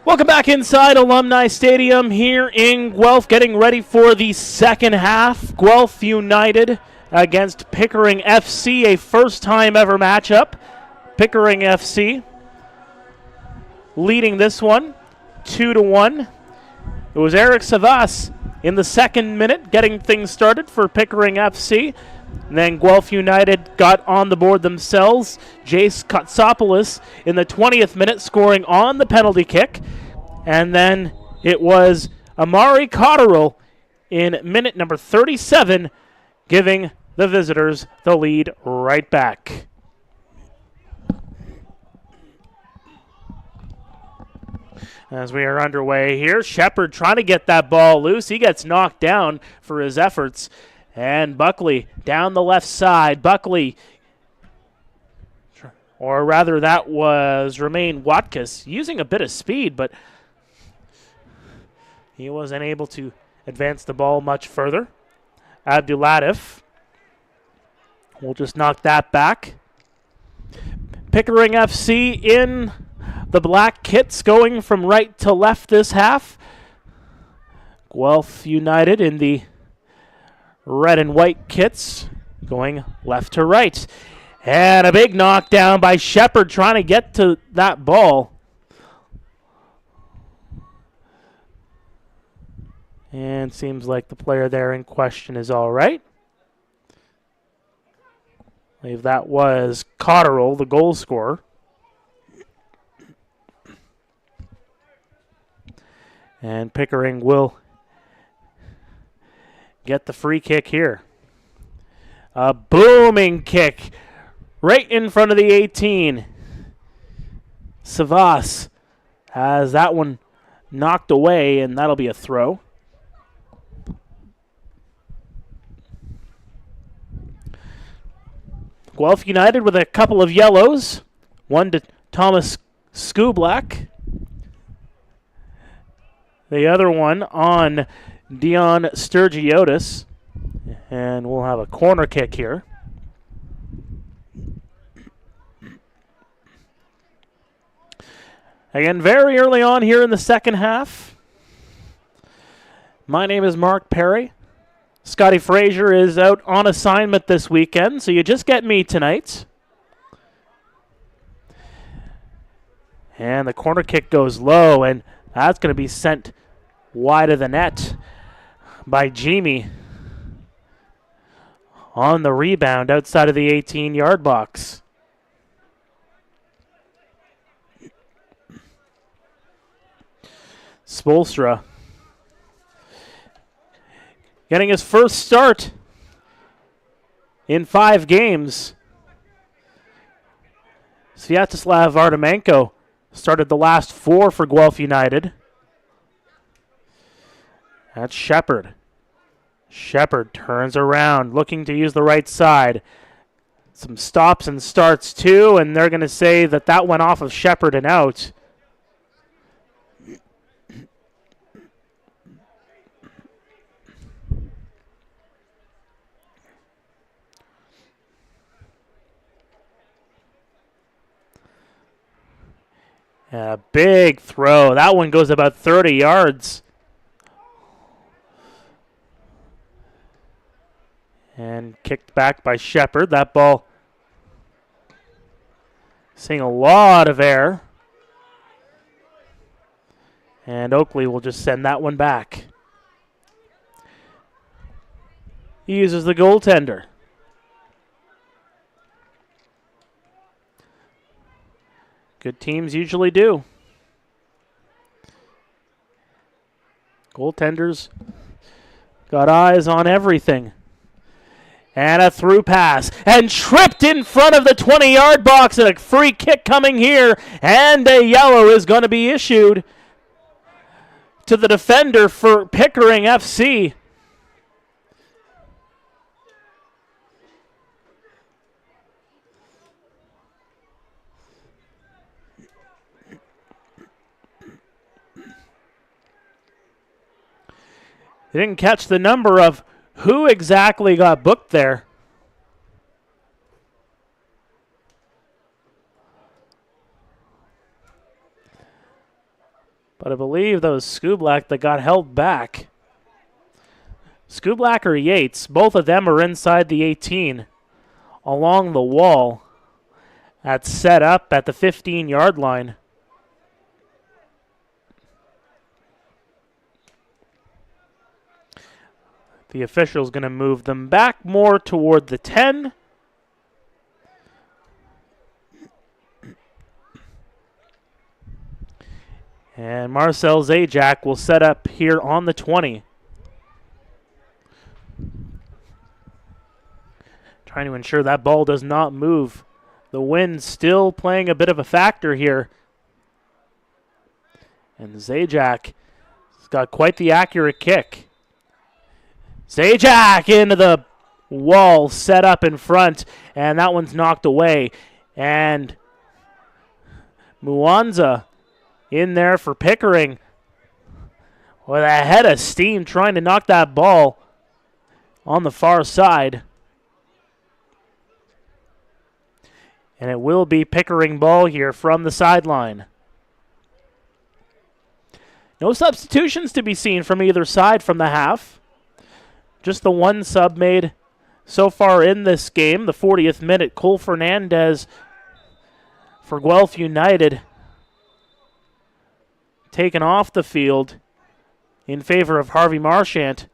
Welcome back inside Alumni Stadium here in Guelph, getting ready for the second half. Guelph United against Pickering FC, a first-time ever matchup. Pickering FC leading this one 2-1. It was Eric Savas in the second minute getting things started for Pickering FC. And then Guelph United got on the board themselves. Jace Kotsopoulos in the 20th minute scoring on the penalty kick. And then it was Amari Cotterill in minute number 37 giving the visitors the lead right back. As we are underway here, Shepard trying to get that ball loose. He gets knocked down for his efforts. And Buckley down the left side. Buckley, or rather that was Romain Watkus, using a bit of speed, but he wasn't able to advance the ball much further. Abdulatif will just knock that back. Pickering FC in the black kits going from right to left this half. Guelph United in the red and white kits going left to right. And a big knockdown by Shepard trying to get to that ball. And seems like the player there in question is all right. I believe that was Cotterill, the goal scorer. And Pickering will get the free kick here. A booming kick right in front of the 18. Savas has that one knocked away, and that'll be a throw. Guelph United with a couple of yellows. One to Thomas Skublak. The other one on Dion Sturgiotis. And we'll have a corner kick here. Again, very early on here in the second half. My name is Mark Perry. Scotty Frazier is out on assignment this weekend, so you just get me tonight. And the corner kick goes low, and that's going to be sent wide of the net by Jimmy on the rebound outside of the 18-yard box. Spolstra getting his first start in 5 games. Sviatoslav Artemenko started the last 4 for Guelph United. That's Shepard. Shepard turns around, looking to use the right side. Some stops and starts too, and they're going to say that that went off of Shepard and out. A big throw. That one goes about 30 yards. And kicked back by Shepard. That ball seeing a lot of air. And Oakley will just send that one back. He uses the goaltender. Good teams usually do. Goaltenders got eyes on everything. And a through pass. And tripped in front of the 20-yard box. And a free kick coming here. And a yellow is going to be issued to the defender for Pickering FC. They didn't catch the number of who exactly got booked there. But I believe that was Skublak that got held back. Skublak or Yates, both of them are inside the 18 along the wall. That's set up at the 15-yard line. The official's going to move them back more toward the 10. And Marcel Zajac will set up here on the 20. Trying to ensure that ball does not move. The wind still playing a bit of a factor here. And Zajac has got quite the accurate kick. Zajac into the wall, set up in front, and that one's knocked away. And Mwanza in there for Pickering with a head of steam trying to knock that ball on the far side. And it will be Pickering ball here from the sideline. No substitutions to be seen from either side from the half. Just the one sub made so far in this game, the 40th minute. Cole Fernandez for Guelph United taken off the field in favor of Harvey Marchant.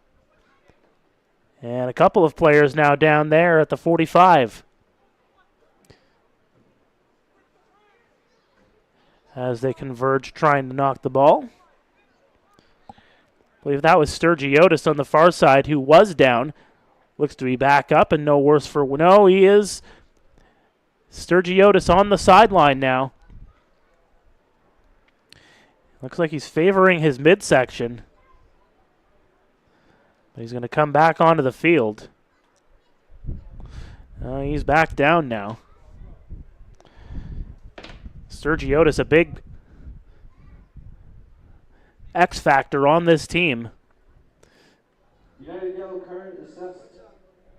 And a couple of players now down there at the 45. As they converge trying to knock the ball. I believe that was Sturgiotis on the far side who was down. Looks to be back up and no worse for... No, he is. Sturgiotis on the sideline now. Looks like he's favoring his midsection. But he's going to come back onto the field. He's back down now. Sturgiotis, a big X factor on this team. United yellow card assessed to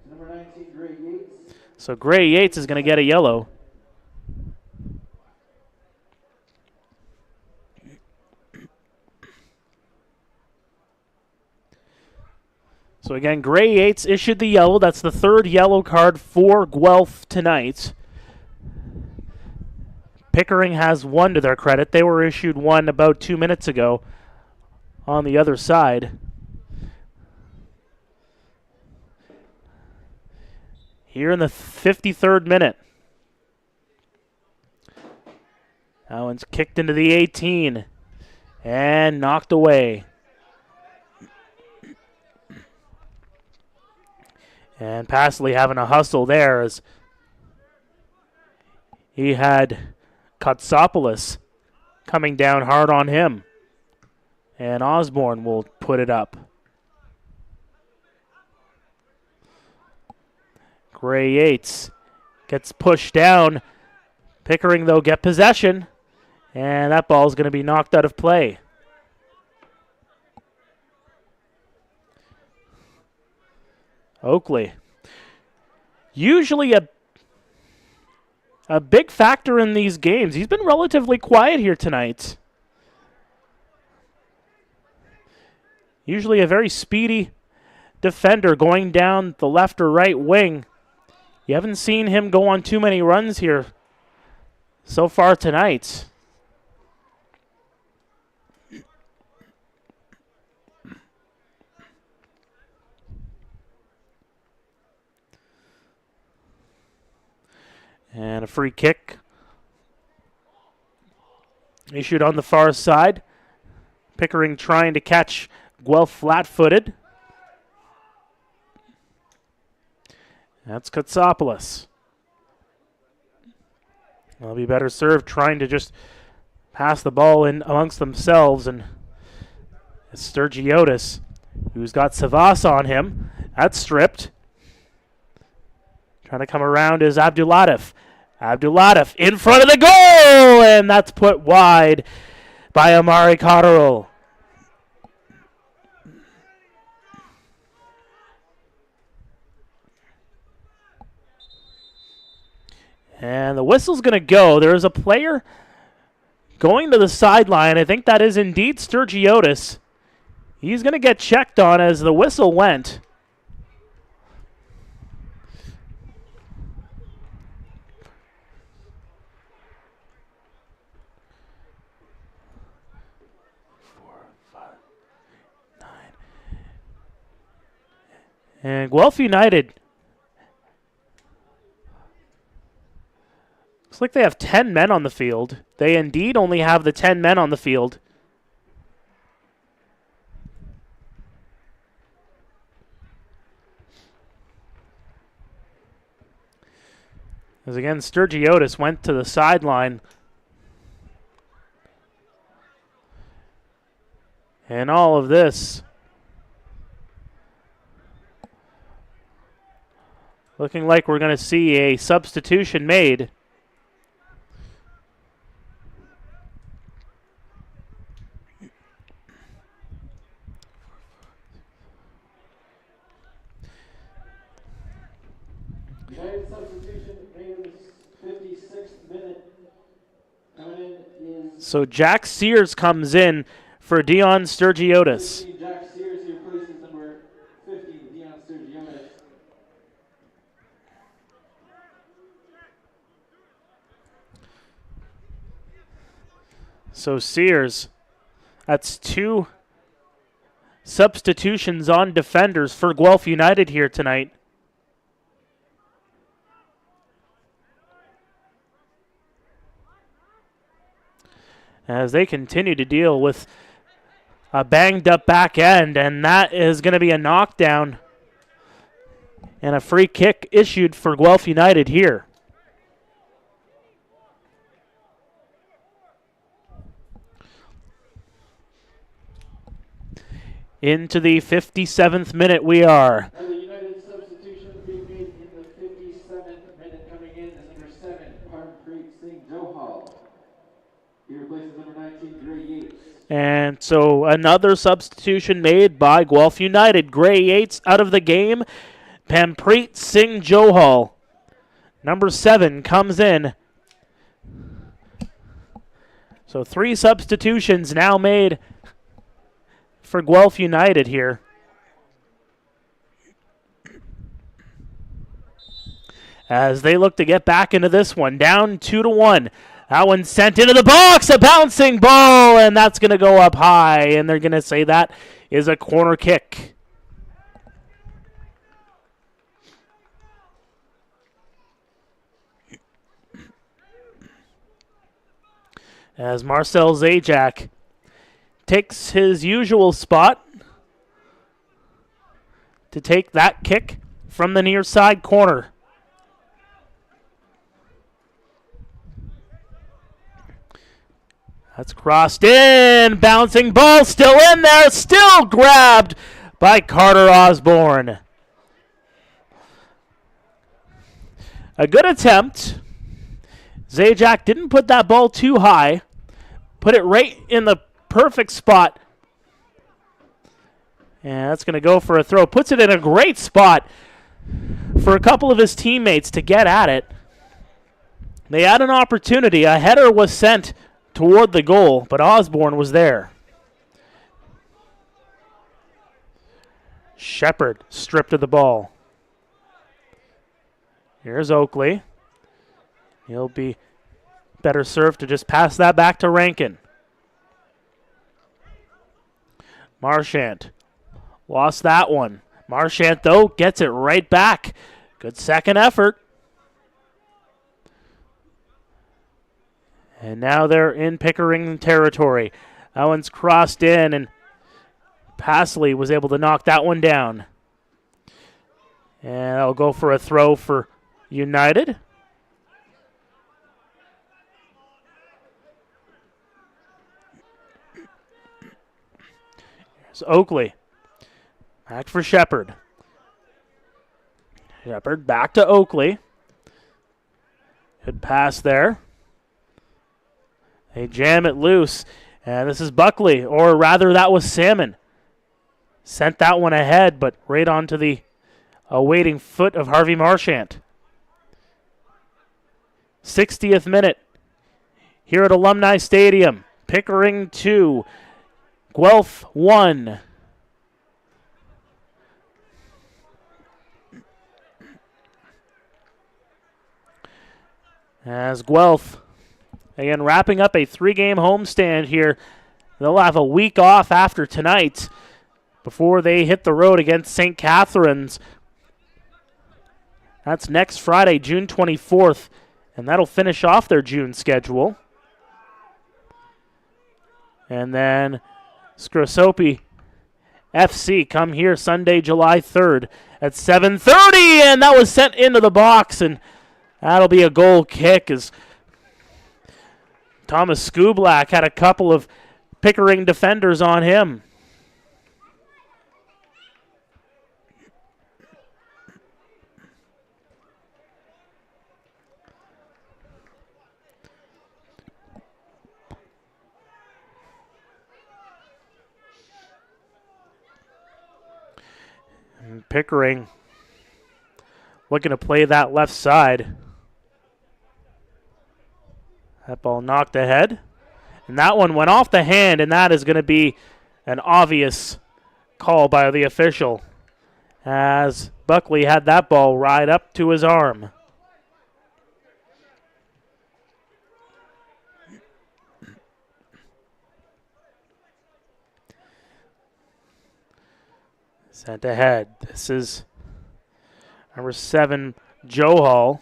number 19, Gray Yates. So Gray Yates is going to get a yellow. So again, Gray Yates issued the yellow. That's the third yellow card for Guelph tonight. Pickering has one to their credit. They were issued one about 2 minutes ago on the other side. Here in the 53rd minute. That one's kicked into the 18 and knocked away. And Passley having a hustle there as he had Katsopoulos coming down hard on him. And Osborne will put it up. Gray Yates gets pushed down. Pickering, though, get possession. And that ball is going to be knocked out of play. Oakley. Usually a big factor in these games. He's been relatively quiet here tonight. Usually a very speedy defender going down the left or right wing. You haven't seen him go on too many runs here so far tonight. And a free kick issued on the far side. Pickering trying to catch Guelph flat-footed. That's Katsopoulos. They'll be better served trying to just pass the ball in amongst themselves. And it's Sturgiotis, who's got Savas on him. That's stripped. Trying to come around is Abdulatif. Abdulatif in front of the goal! And that's put wide by Amari Cotterill. And the whistle's going to go. There's a player going to the sideline. I think that is indeed Sturgiotis. He's going to get checked on as the whistle went. And Guelph United, looks like they have 10 men on the field. They indeed only have the 10 men on the field. As again, Sturgiotis went to the sideline. And all of this looking like we're going to see a substitution made. United substitution made in the 56th minute. Coming in is So Jack Sears comes in for Dion Sturgiotis. Jack Sears, who replaces number 50, Dion Sturgiotis. So Sears, that's 2 substitutions on defenders for Guelph United here tonight. As they continue to deal with a banged up back end, and that is going to be a knockdown and a free kick issued for Guelph United here. Into the 57th minute we are. And the United substitution being made in the 57th minute. Coming in is number 7, Harmpreet Singh Johal. He replaces number 19, Gray Yates. And so another substitution made by Guelph United. Gray Yates out of the game. Harmpreet Singh Johal, number 7, comes in. So 3 substitutions now made for Guelph United here. As they look to get back into this one, down 2-1. That one sent into the box, a bouncing ball, and that's going to go up high, and they're going to say that is a corner kick. As Marcel Zajac takes his usual spot to take that kick from the near side corner. That's crossed in, bouncing ball still in there, still grabbed by Carter Osborne. A good attempt. Zajac didn't put that ball too high, put it right in the perfect spot. And that's going to go for a throw. Puts it in a great spot for a couple of his teammates to get at it. They had an opportunity. A header was sent toward the goal, but Osborne was there. Shepard stripped of the ball. Here's Oakley. He'll be better served to just pass that back to Rankin. Marchant lost that one. Marchant, though, gets it right back. Good second effort. And now they're in Pickering territory. That one's crossed in, and Passley was able to knock that one down. And I'll go for a throw for United. Here's Oakley. Back for Shepard. Shepard back to Oakley. Good pass there. They jam it loose. And this is Buckley, or rather that was Salmon. Sent that one ahead, but right onto the awaiting foot of Harvey Marchant. 60th minute here at Alumni Stadium. Pickering 2, Guelph 1. As Guelph, again, wrapping up a 3-game homestand here. They'll have a week off after tonight before they hit the road against St. Catharines. That's next Friday, June 24th, and that'll finish off their June schedule. And then Scrosope FC come here Sunday, July 3rd at 7:30, and that was sent into the box, and that'll be a goal kick as Thomas Skublak had a couple of Pickering defenders on him. And Pickering looking to play that left side. That ball knocked ahead. And that one went off the hand, and that is going to be an obvious call by the official as Buckley had that ball right up to his arm. Sent ahead. This is number 7, Johal,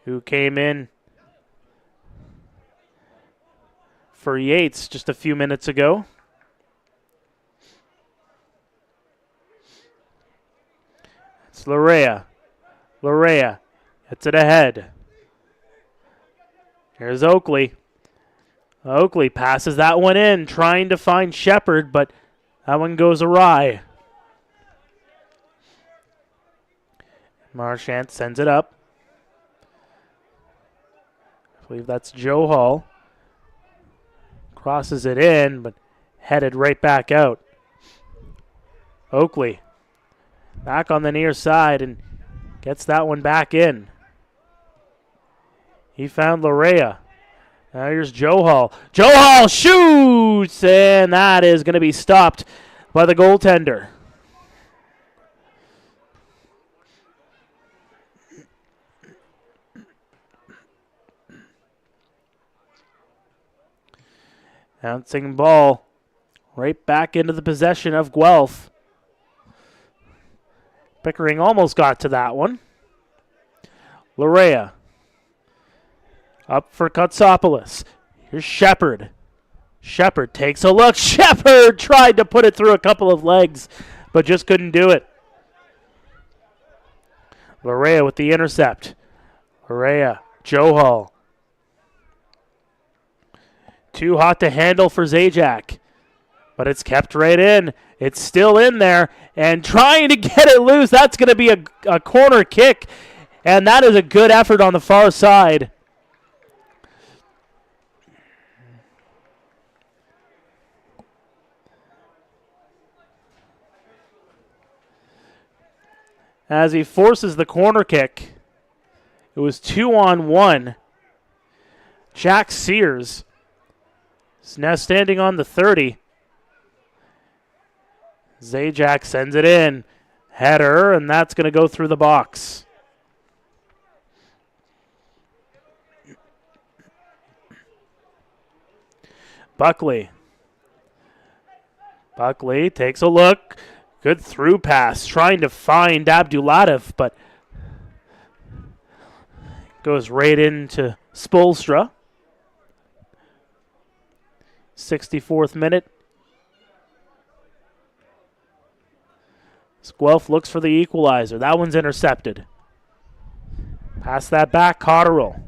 who came in for Yates just a few minutes ago. It's Larea. Larea gets it ahead. Here's Oakley. Oakley passes that one in, trying to find Shepard, but that one goes awry. Marchant sends it up. I believe that's Johal. Crosses it in, but headed right back out. Oakley back on the near side and gets that one back in. He found Larea. Now here's Johal. Johal shoots, and that is going to be stopped by the goaltender. Bouncing ball right back into the possession of Guelph. Pickering almost got to that one. Larea up for Kotsopoulos. Here's Shepard. Shepard takes a look. Shepard tried to put it through a couple of legs, but just couldn't do it. Larea with the intercept. Larea, Johal. Too hot to handle for Zajac, but it's kept right in. It's still in there, and trying to get it loose. That's going to be a corner kick, and that is a good effort on the far side. As he forces the corner kick, it was 2-on-1. Jack Sears is now standing on the 30. Zajac sends it in. Header, and that's going to go through the box. Buckley. Buckley takes a look. Good through pass, trying to find Abdulatif, but goes right into Spolstra. 64th minute. Guelph looks for the equalizer. That one's intercepted. Pass that back, Cotterill.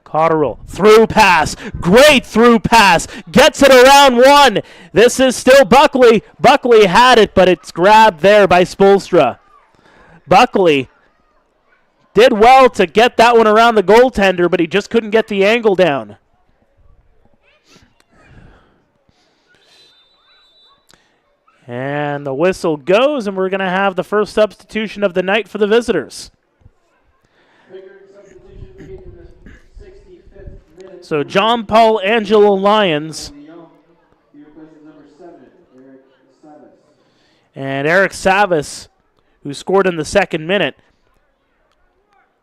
Cotterill, through pass, great through pass, gets it around one. This is still Buckley. Buckley had it, but it's grabbed there by Spolstra. Buckley did well to get that one around the goaltender, but he just couldn't get the angle down. And the whistle goes, and we're going to have the first substitution of the night for the visitors. So John Paul Angelo Lions and Eric Savas, who scored in the second minute,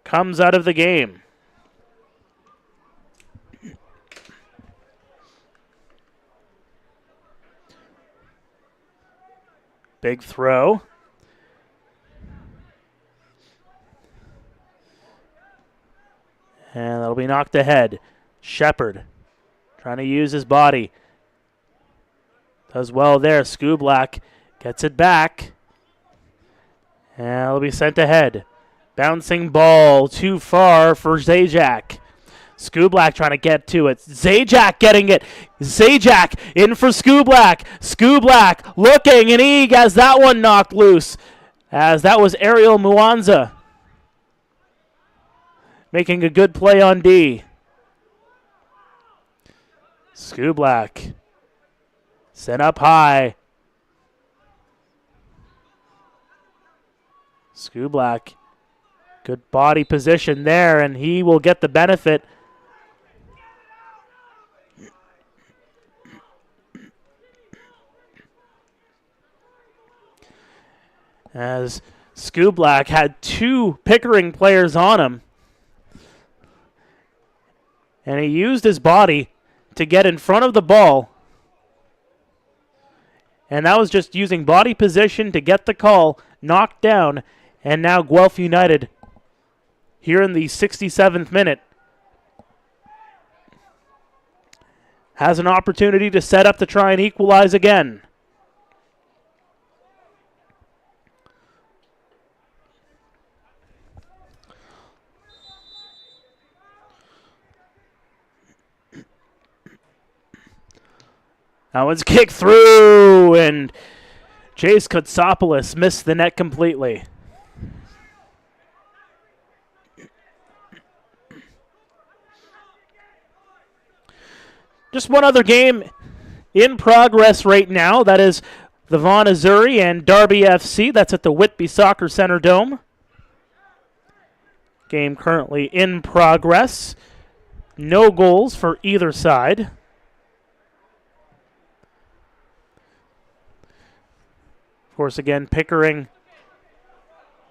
comes out of the game. Big throw. And that'll be knocked ahead. Shepard trying to use his body. Does well there. Skublak gets it back. And it'll be sent ahead. Bouncing ball too far for Zajac. Skublak trying to get to it. Zajac getting it. Zajac in for Skublak. Skublak looking, and he has that one knocked loose, as that was Ariel Mwanza making a good play on D. Skublak sent up high. Skublak, good body position there, and he will get the benefit. As Skublak had two Pickering players on him, and he used his body to get in front of the ball, and that was just using body position to get the call, knocked down, and now Guelph United, here in the 67th minute, has an opportunity to set up to try and equalize again. That one's kicked through, and Chase Kotsopoulos missed the net completely. Just one other game in progress right now. That is the Vaughan Azzurri and Derby FC. That's at the Whitby Soccer Center Dome. Game currently in progress. No goals for either side. Of course, again, Pickering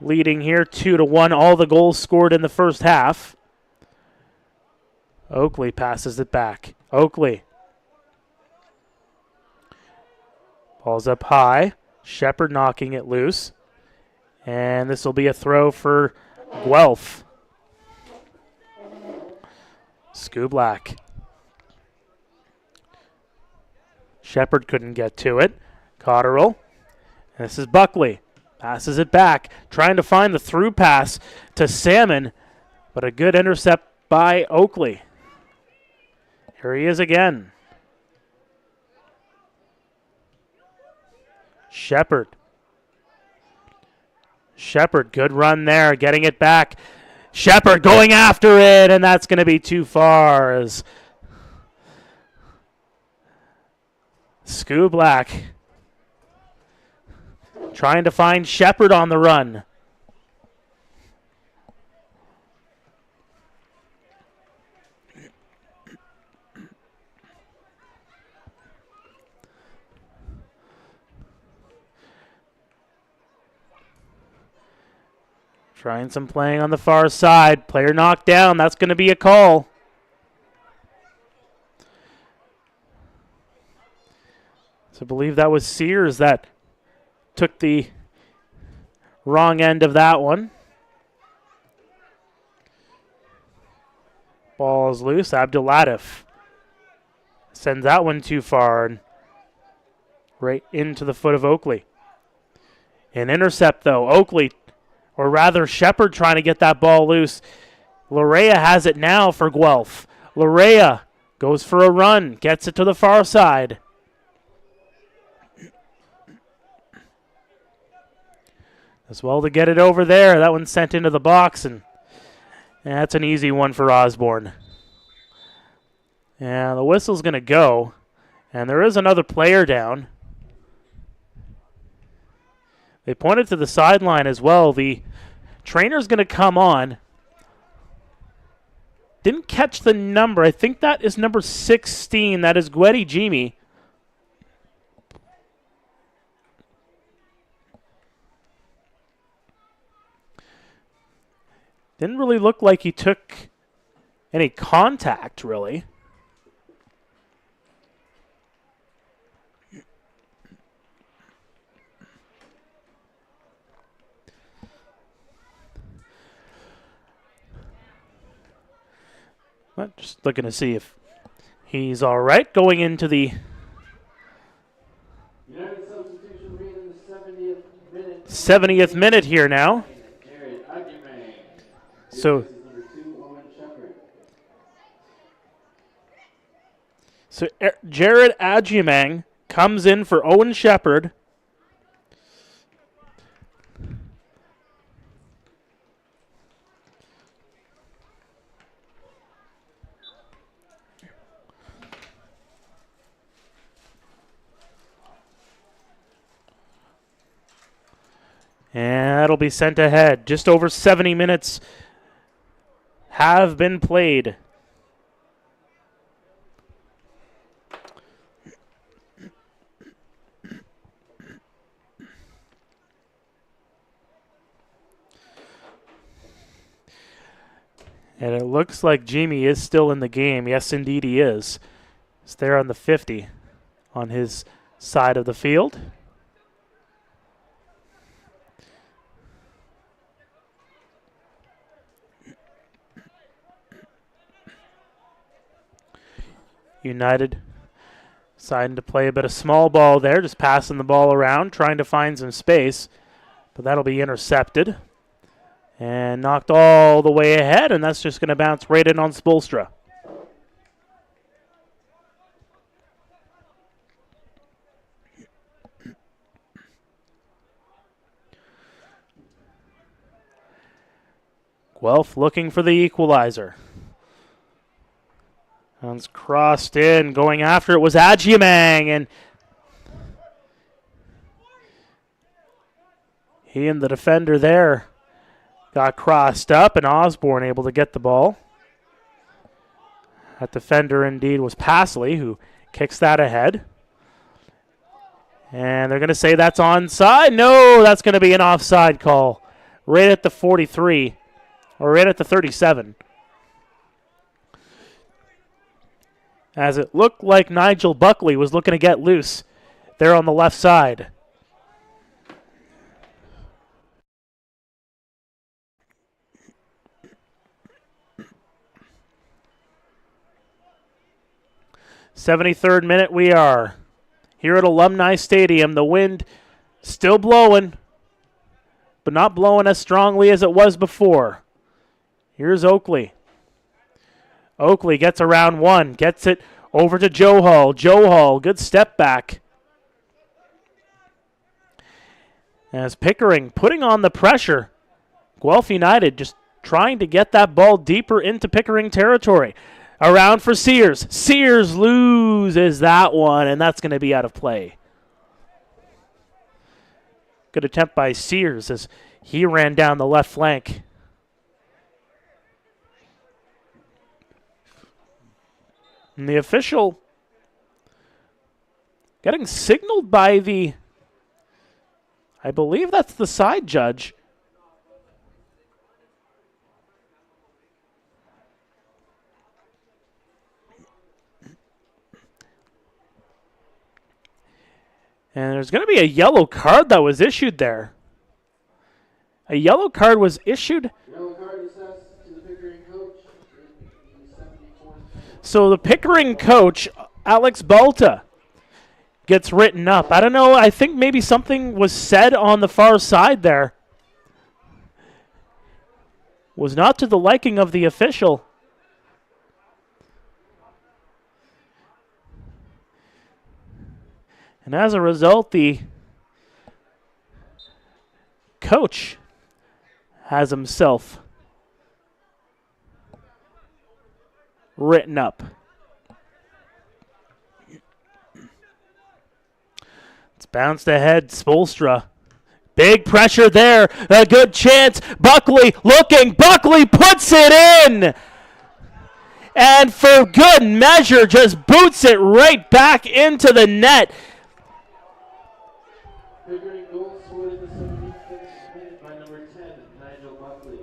leading here 2-1. All the goals scored in the first half. Oakley passes it back. Oakley. Ball's up high. Shepard knocking it loose. And this will be a throw for Guelph. Skublak. Shepard couldn't get to it. Cotterill. This is Buckley. Passes it back. Trying to find the through pass to Salmon. But a good intercept by Oakley. Here he is again. Shepard. Shepard, good run there. Getting it back. Shepard going after it. And that's going to be too far. As Skublak trying to find Shepard on the run. Trying some playing on the far side. Player knocked down. That's going to be a call. So I believe that was Sears that took the wrong end of that one. Ball is loose. Abdulatif sends that one too far and right into the foot of Oakley. An intercept, though. Oakley, or rather Shepard, trying to get that ball loose. Larea has it now for Guelph. Larea goes for a run, gets it to the far side. As well to get it over there. That one's sent into the box, and that's an easy one for Osborne. Yeah, the whistle's going to go, and there is another player down. They pointed to the sideline as well. The trainer's going to come on. Didn't catch the number. I think that is number 16. That is Gwedi Jimmy. Didn't really look like he took any contact, really. But just looking to see if he's all right going into the United substitution made in the 70th minute. 70th minute here now. So Jared Adjumang comes in for Owen Shepard. And that'll be sent ahead. Just over 70 minutes have been played. And it looks like Jimmy is still in the game. Yes, indeed he is. He's there on the 50 on his side of the field. United deciding to play a bit of small ball there, just passing the ball around, trying to find some space. But that'll be intercepted and knocked all the way ahead, and that's just going to bounce right in on Spoelstra. Guelph looking for the equalizer. One's crossed in, going after it was Adjumang, and he and the defender there got crossed up, and Osborne able to get the ball. That defender indeed was Pasley, who kicks that ahead. And they're going to say that's onside. No, that's going to be an offside call right at the 43, or right at the 37. As it looked like Nigel Buckley was looking to get loose there on the left side. '73rd minute we are here at Alumni Stadium. The wind still blowing, but not blowing as strongly as it was before. Here's Oakley. Oakley gets around one, gets it over to Joe Hall. Joe Hall, good step back. As Pickering putting on the pressure. Guelph United just trying to get that ball deeper into Pickering territory. Around for Sears. Sears loses that one, and that's going to be out of play. Good attempt by Sears as he ran down the left flank. And the official getting signaled by the, I believe that's the side judge. And there's going to be a yellow card that was issued there. A yellow card was issued. Yellow card assessed to the Pickering coach. So the Pickering coach, Alex Balta, gets written up. I don't know. I think maybe something was said on the far side there. Was not to the liking of the official. And as a result, the coach has himself written up. It's bounced ahead, Spoelstra. Big pressure there, a good chance. Buckley looking, Buckley puts it in! and for good measure, just boots it right back into the net. Pickering goal scored in the 76th minute by number 10, Nigel Buckley.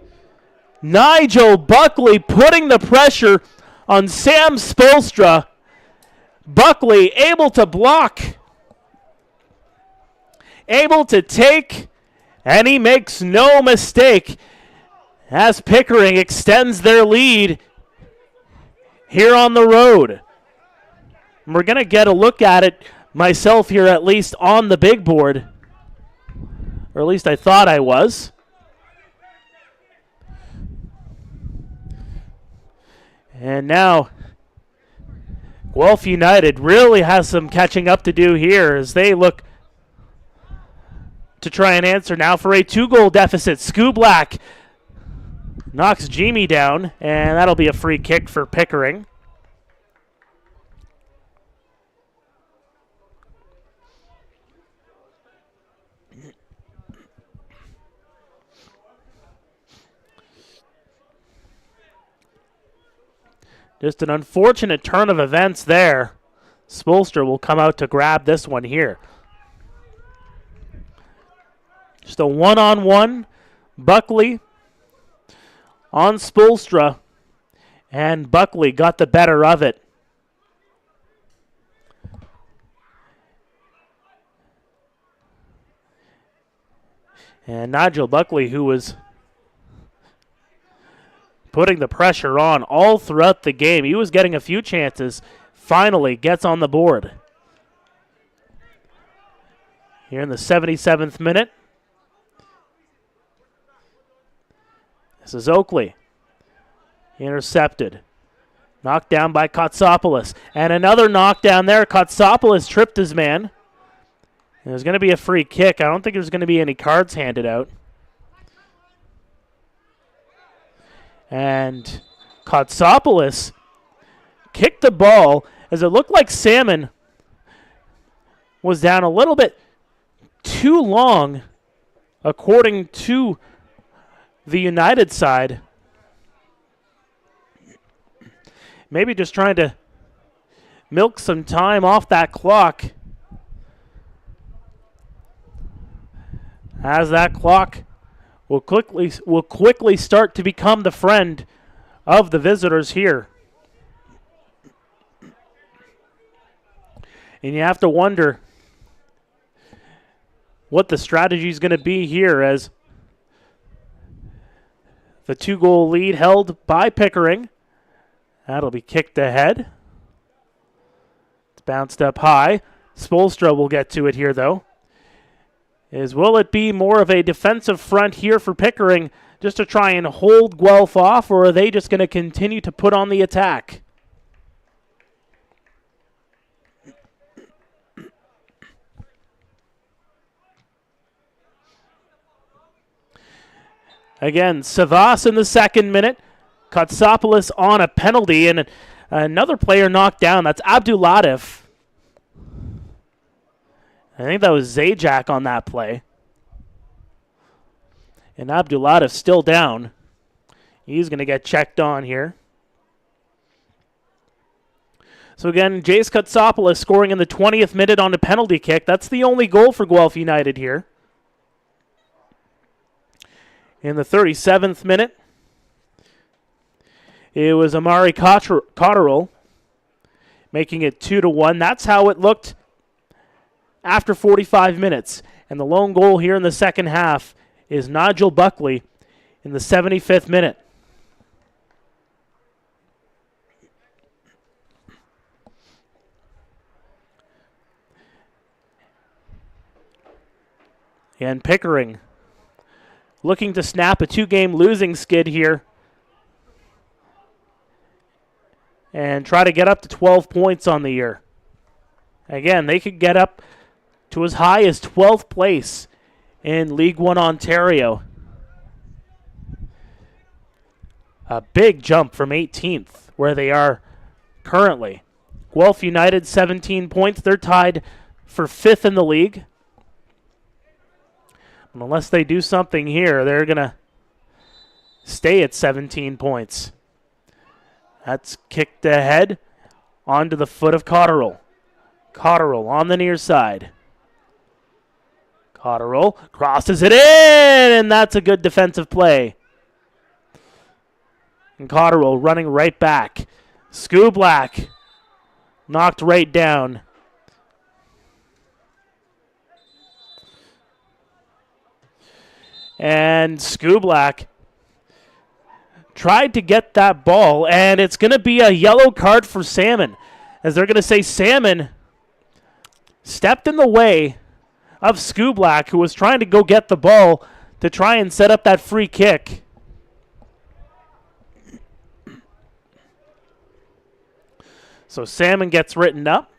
Nigel Buckley putting the pressure on Sam Spolstra. Buckley able to block, able to take, and he makes no mistake as Pickering extends their lead here on the road. And we're going to get a look at it myself here, at least on the big board, or at least I thought I was. And now Guelph United really has some catching up to do here as they look to try and answer now for a 2-goal deficit. Skublak knocks Jamie down, and that'll be a free kick for Pickering. Just an unfortunate turn of events there. Spolstra will come out to grab this one here. Just a one-on-one. Buckley on Spolstra, and Buckley got the better of it. And Nigel Buckley, who was putting the pressure on all throughout the game, he was getting a few chances, finally gets on the board. Here in the 77th minute. This is Oakley. Intercepted. Knocked down by Kotsopoulos. And another knockdown there. Kotsopoulos tripped his man. There's going to be a free kick. I don't think there's going to be any cards handed out. And Kotsopoulos kicked the ball as it looked like Salmon was down a little bit too long, according to the United side. Maybe just trying to milk some time off that clock. As that clock will quickly start to become the friend of the visitors here. And you have to wonder what the strategy is going to be here as the 2-goal lead held by Pickering. That'll be kicked ahead. It's bounced up high. Spolstra will get to it here, though. Will it be more of a defensive front here for Pickering just to try and hold Guelph off, or are they just going to continue to put on the attack? Again, Savas in the 2nd minute. Kotsopoulos on a penalty, and another player knocked down. That's Abdulatif. I think that was Zajac on that play. And Abdulatif still down. He's going to get checked on here. So again, Jace Kotsopoulos scoring in the 20th minute on a penalty kick. That's the only goal for Guelph United here. In the 37th minute, it was Amari Cotterill making it 2-1. That's how it looked after 45 minutes. And the lone goal here in the second half is Nigel Buckley in the 75th minute. And Pickering looking to snap a 2-game losing skid here and try to get up to 12 points on the year. Again, they could get up to as high as 12th place in League One Ontario. A big jump from 18th, where they are currently. Guelph United, 17 points. They're tied for 5th in the league. And unless they do something here, they're going to stay at 17 points. That's kicked ahead onto the foot of Cotterill. Cotterill on the near side. Cotterill crosses it in, and that's a good defensive play. And Cotterill running right back. Skublak knocked right down. And Skublak tried to get that ball, and it's going to be a yellow card for Salmon, as they're going to say Salmon stepped in the way of Skublak, who was trying to go get the ball to try and set up that free kick. So Salmon gets written up.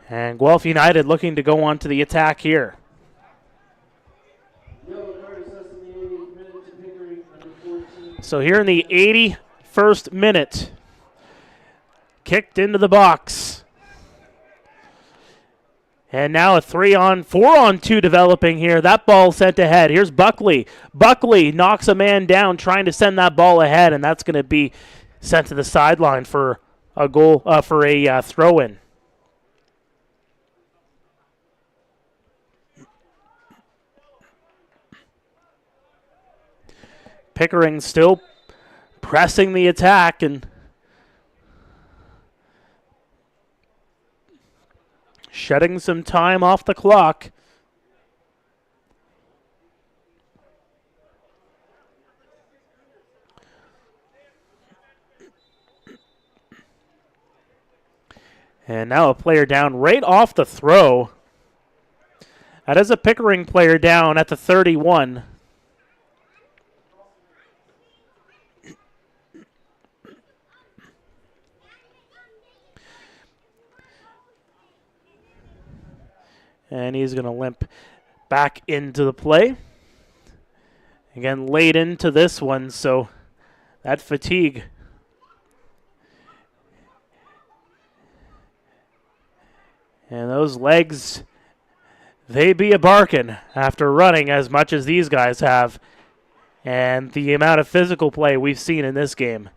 And Guelph United looking to go on to the attack here. So here in the 81st minute, kicked into the box. And now a 4-on-2 developing here. That ball sent ahead. Here's Buckley. Buckley knocks a man down trying to send that ball ahead, and that's going to be sent to the sideline for a goal, for a throw-in. Pickering still pressing the attack and shedding some time off the clock. And now a player down right off the throw. That is a Pickering player down at the 31. And he's going to limp back into the play. Again, late into this one, so that fatigue. And those legs, they be a barkin' after running as much as these guys have. And the amount of physical play we've seen in this game.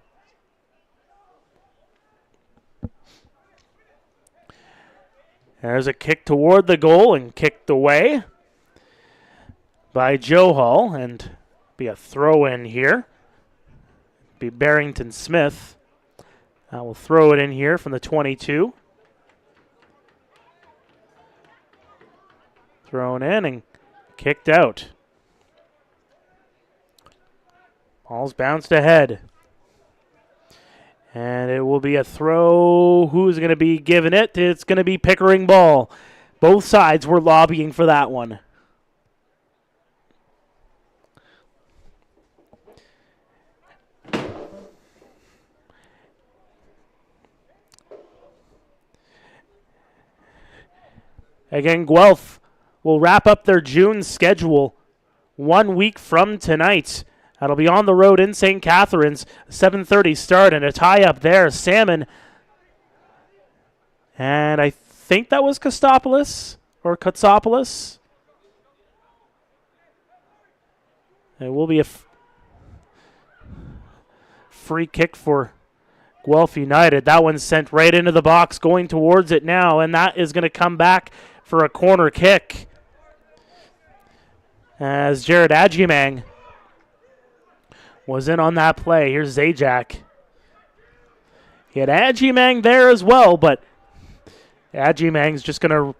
There's a kick toward the goal and kicked away by Joe Hall, and be a throw in here. Be Barrington Smith. Will throw it in here from the 22. Thrown in and kicked out. Ball's bounced ahead. And it will be a throw. Who's going to be giving it? It's going to be Pickering ball. Both sides were lobbying for that one. Again, Guelph will wrap up their June schedule 1 week from tonight. That'll be on the road in St. Catharines, 7:30 start, and a tie-up there. Salmon, and I think that was Kostopoulos or Kotsopoulos. It will be a free kick for Guelph United. That one's sent right into the box, going towards it now, and that is going to come back for a corner kick. As Jared Adjumang was in on that play. Here's Zajac. He had Adjumang there as well, but Adjumang's just going to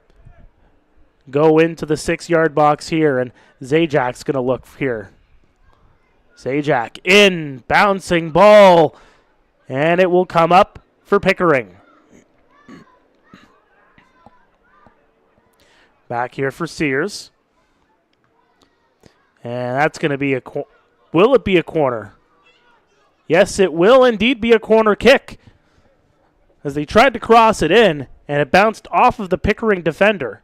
go into the 6-yard box here, and Zajac's going to look here. Zajac in, bouncing ball, and it will come up for Pickering. Back here for Sears. And that's going to be will it be a corner? Yes, it will indeed be a corner kick, as they tried to cross it in, and it bounced off of the Pickering defender.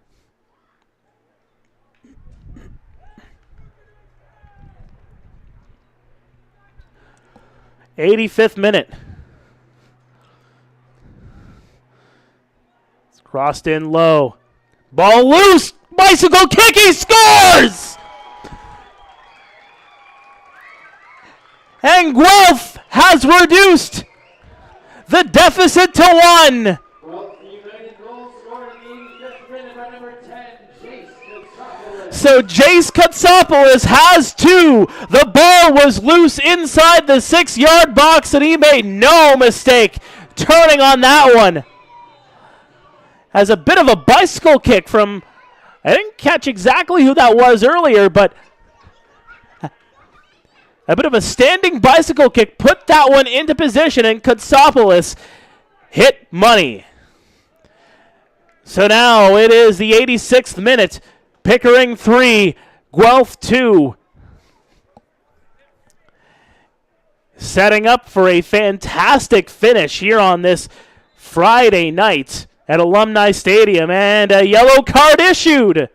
'85th minute. It's Crossed in low. Ball loose. Bicycle kick. He scores! And Guelph has reduced the deficit to 1. Well, the United goal scored in the 85th minute by number 10, Jace Katsopoulos. So Jace Katsopoulos has 2. The ball was loose inside the 6-yard box, and he made no mistake turning on that one. As a bit of a bicycle kick from, I didn't catch exactly who that was earlier, but a bit of a standing bicycle kick put that one into position, and Katsopoulos hit money. So now it is the 86th minute. Pickering 3, Guelph 2. Setting up for a fantastic finish here on this Friday night at Alumni Stadium, and a yellow card issued.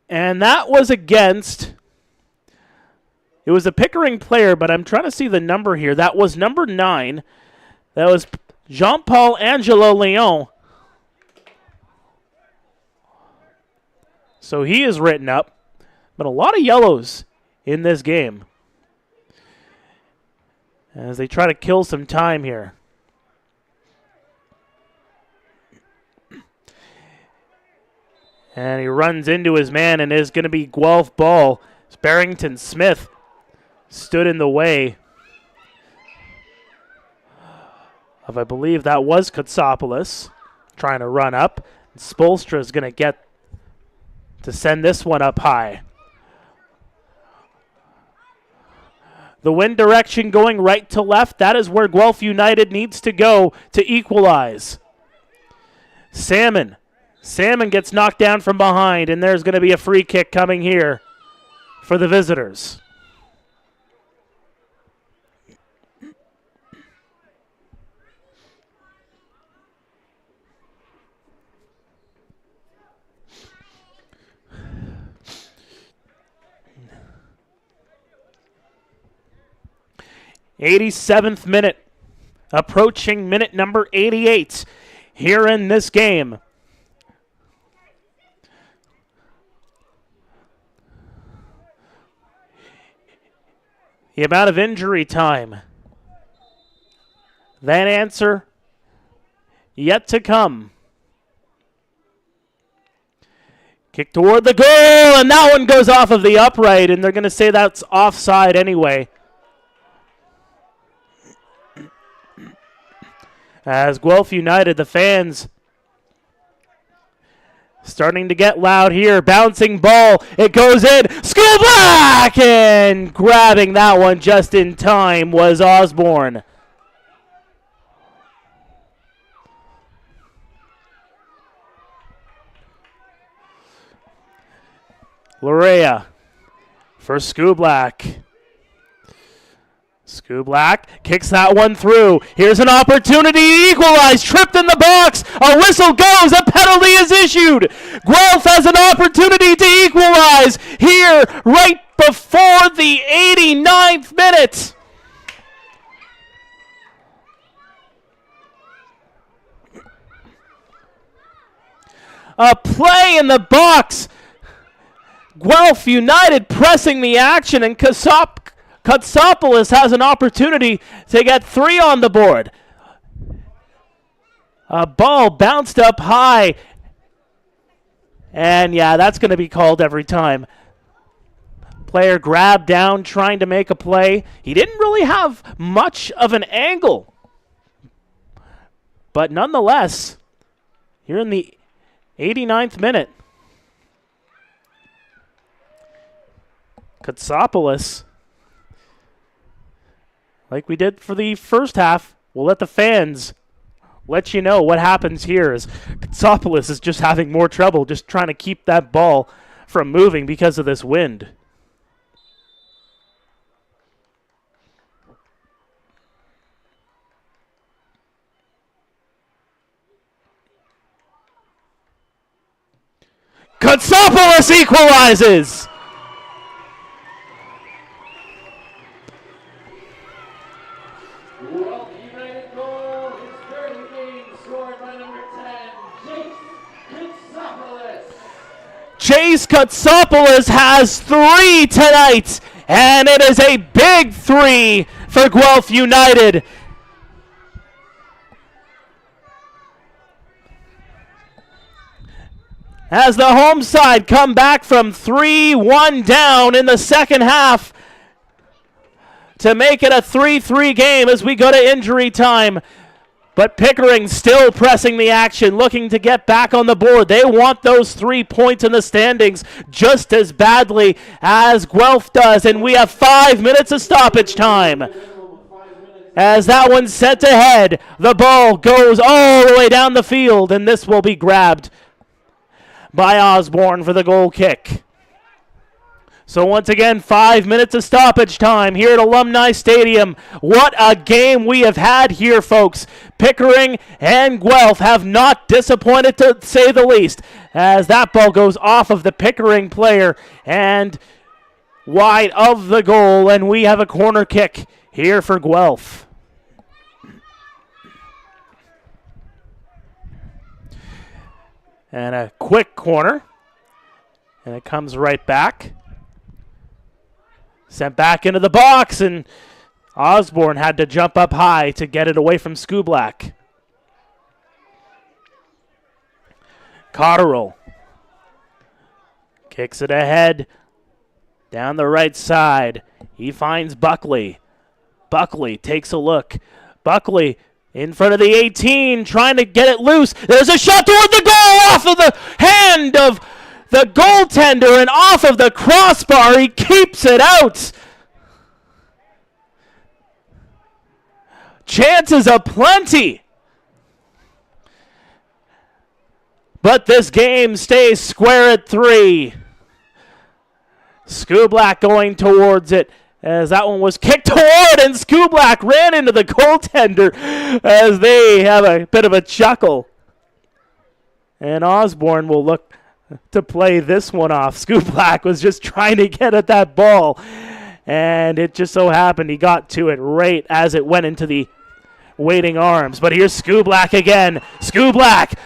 And that was against, it was a Pickering player, but I'm trying to see the number here. That was number 9. That was Jean-Paul Angelo Leon. So he is written up, but a lot of yellows in this game as they try to kill some time here. And he runs into his man, and it is going to be Guelph ball. Barrington Smith stood in the way of, I believe that was Katsopoulos, trying to run up. Spolstra is going to get to send this one up high. The wind direction going right to left. That is where Guelph United needs to go to equalize. Salmon gets knocked down from behind, and there's going to be a free kick coming here for the visitors. '87th minute, approaching minute number 88 here in this game. The amount of injury time. That answer yet to come. Kick toward the goal, and that one goes off of the upright, and they're going to say that's offside anyway. As Guelph United, the fans starting to get loud here. Bouncing ball. It goes in. School Black! And grabbing that one just in time was Osborne. Lorea for Skublak. Skublak kicks that one through. Here's an opportunity to equalize. Tripped in the box. A whistle goes. A penalty is issued. Guelph has an opportunity to equalize here right before the 89th minute. A play in the box. Guelph United pressing the action, and Katsopoulos has an opportunity to get 3 on the board. A ball bounced up high. And yeah, that's going to be called every time. Player grabbed down trying to make a play. He didn't really have much of an angle. But nonetheless, here in the 89th minute, Katsopoulos, like we did for the first half, we'll let the fans let you know what happens here, as Katsopoulos is just having more trouble just trying to keep that ball from moving because of this wind. Katsopoulos equalizes! Elise Katsopoulos has 3 tonight, and it is a big 3 for Guelph United. As the home side come back from 3-1 down in the second half to make it a 3-3 game as we go to injury time. But Pickering still pressing the action, looking to get back on the board. They want those 3 points in the standings just as badly as Guelph does. And we have 5 minutes of stoppage time. As that one's sent ahead, the ball goes all the way down the field, and this will be grabbed by Osborne for the goal kick. So once again, 5 minutes of stoppage time here at Alumni Stadium. What a game we have had here, folks. Pickering and Guelph have not disappointed, to say the least, as that ball goes off of the Pickering player and wide of the goal, and we have a corner kick here for Guelph. And a quick corner, and it comes right back. Sent back into the box, and Osborne had to jump up high to get it away from Skublak. Cotterill kicks it ahead down the right side. He finds Buckley. Buckley takes a look. Buckley in front of the 18, trying to get it loose. There's a shot toward the goal off of the hand of the goaltender and off of the crossbar. He keeps it out. Chances aplenty. But this game stays square at 3. Skublak going towards it as that one was kicked toward, and Skublak ran into the goaltender as they have a bit of a chuckle. And Osborne will look to play this one off. Skublak was just trying to get at that ball, and it just so happened he got to it right as it went into the waiting arms. But here's Skublak again. Skublak,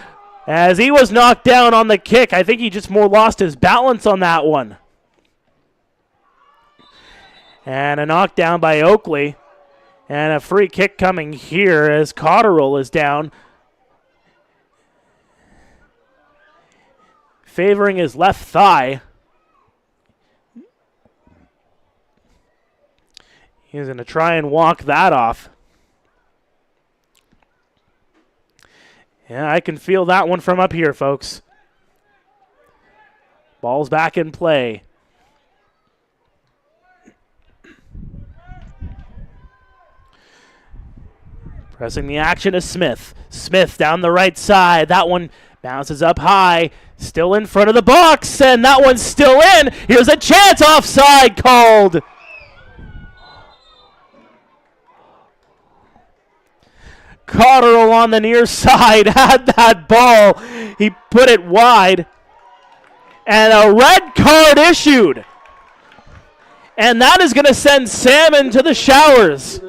as he was knocked down on the kick. I think he just more lost his balance on that one. And a knockdown by Oakley. And a free kick coming here as Cotterill is down, favoring his left thigh. He's going to try and walk that off. Yeah, I can feel that one from up here, folks. Ball's back in play. Pressing the action is Smith. Smith down the right side. That one bounces up high. Still in front of the box, and that one's still in. Here's a chance, offside called. Cotterill on the near side had that ball. He put it wide. And a red card issued. And that is going to send Salmon to the showers.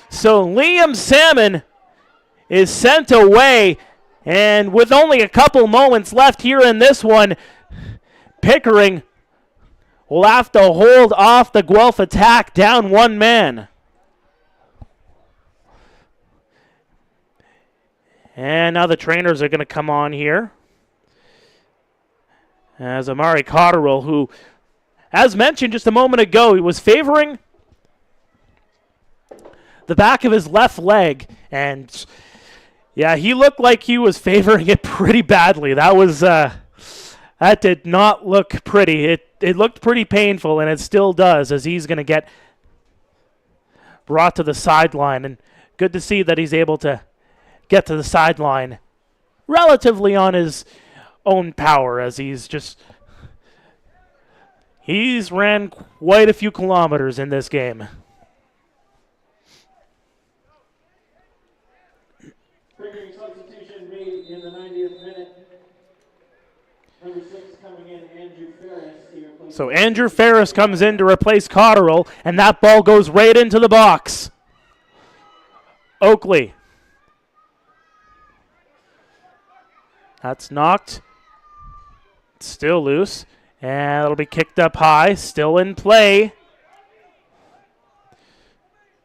So Liam Salmon is sent away, and with only a couple moments left here in this one, Pickering will have to hold off the Guelph attack down one man. And now the trainers are going to come on here. As Amari Cotterill, who, as mentioned just a moment ago, he was favoring the back of his left leg, and yeah, he looked like he was favoring it pretty badly. That was that did not look pretty. It looked pretty painful, and it still does, as he's going to get brought to the sideline. And good to see that he's able to get to the sideline relatively on his own power, as he's ran quite a few kilometers in this game. Substitution made in the 90th minute. Number 6 coming in, Andrew Ferris. So Andrew Ferris comes in to replace Cotterill, and that ball goes right into the box. Oakley That's knocked. Still loose. And it'll be kicked up high. Still in play.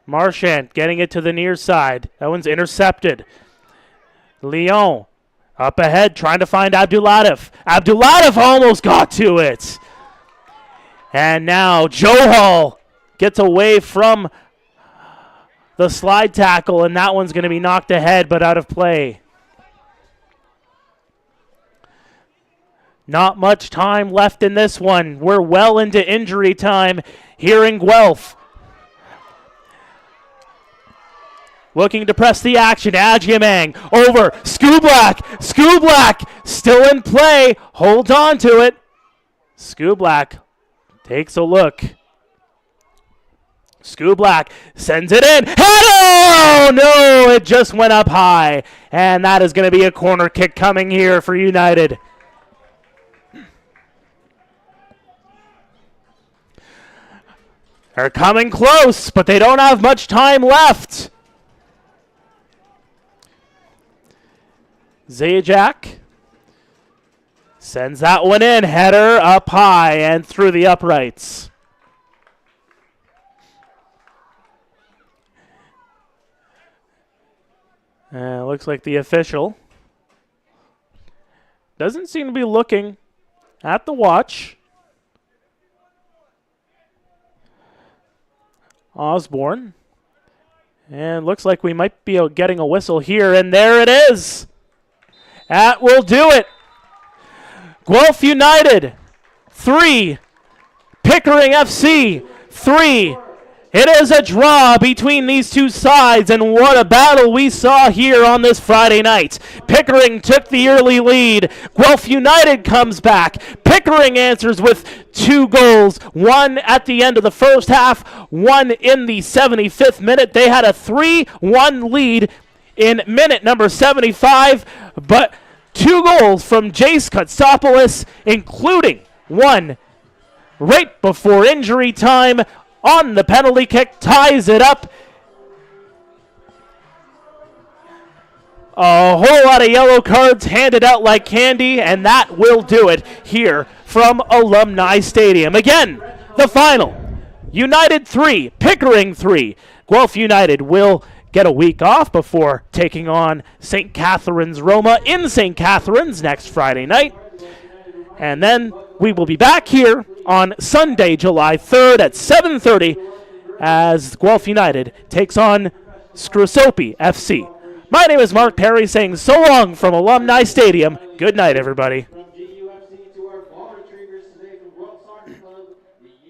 Marchand getting it to the near side. That one's intercepted. Lyon up ahead trying to find Abdulatif. Abdulatif almost got to it. And now Johal gets away from the slide tackle, and that one's going to be knocked ahead but out of play. Not much time left in this one. We're well into injury time here in Guelph. Looking to press the action. Adjumang over. Skublak. Skublak still in play. Holds on to it. Skublak takes a look. Skublak sends it in. Oh, no, it just went up high. And that is going to be a corner kick coming here for United. They're coming close, but they don't have much time left. Zajac sends that one in. Header up high and through the uprights. Looks like the official doesn't seem to be looking at the watch. Osborne. And looks like we might be getting a whistle here, and there it is. That will do it. Guelph United 3, Pickering FC 3. It is a draw between these two sides, and what a battle we saw here on this Friday night. Pickering took the early lead. Guelph United comes back. Pickering answers with 2 goals, one at the end of the first half, one in the 75th minute. They had a 3-1 lead in minute number 75, but 2 goals from Jace Katsopoulos, including one right before injury time on the penalty kick, ties it up. A whole lot of yellow cards handed out like candy, and that will do it here from Alumni Stadium. Again, the final. United 3, Pickering 3. Guelph United will get a week off before taking on St. Catharines Roma in St. Catharines next Friday night. And then we will be back here on Sunday, July 3rd at 7:30 as Guelph United takes on Screwsoapy FC. My name is Mark Perry saying so long from Alumni Stadium. Good night, everybody. From GUFC to our ball retrievers today from Guelph Soccer Club, the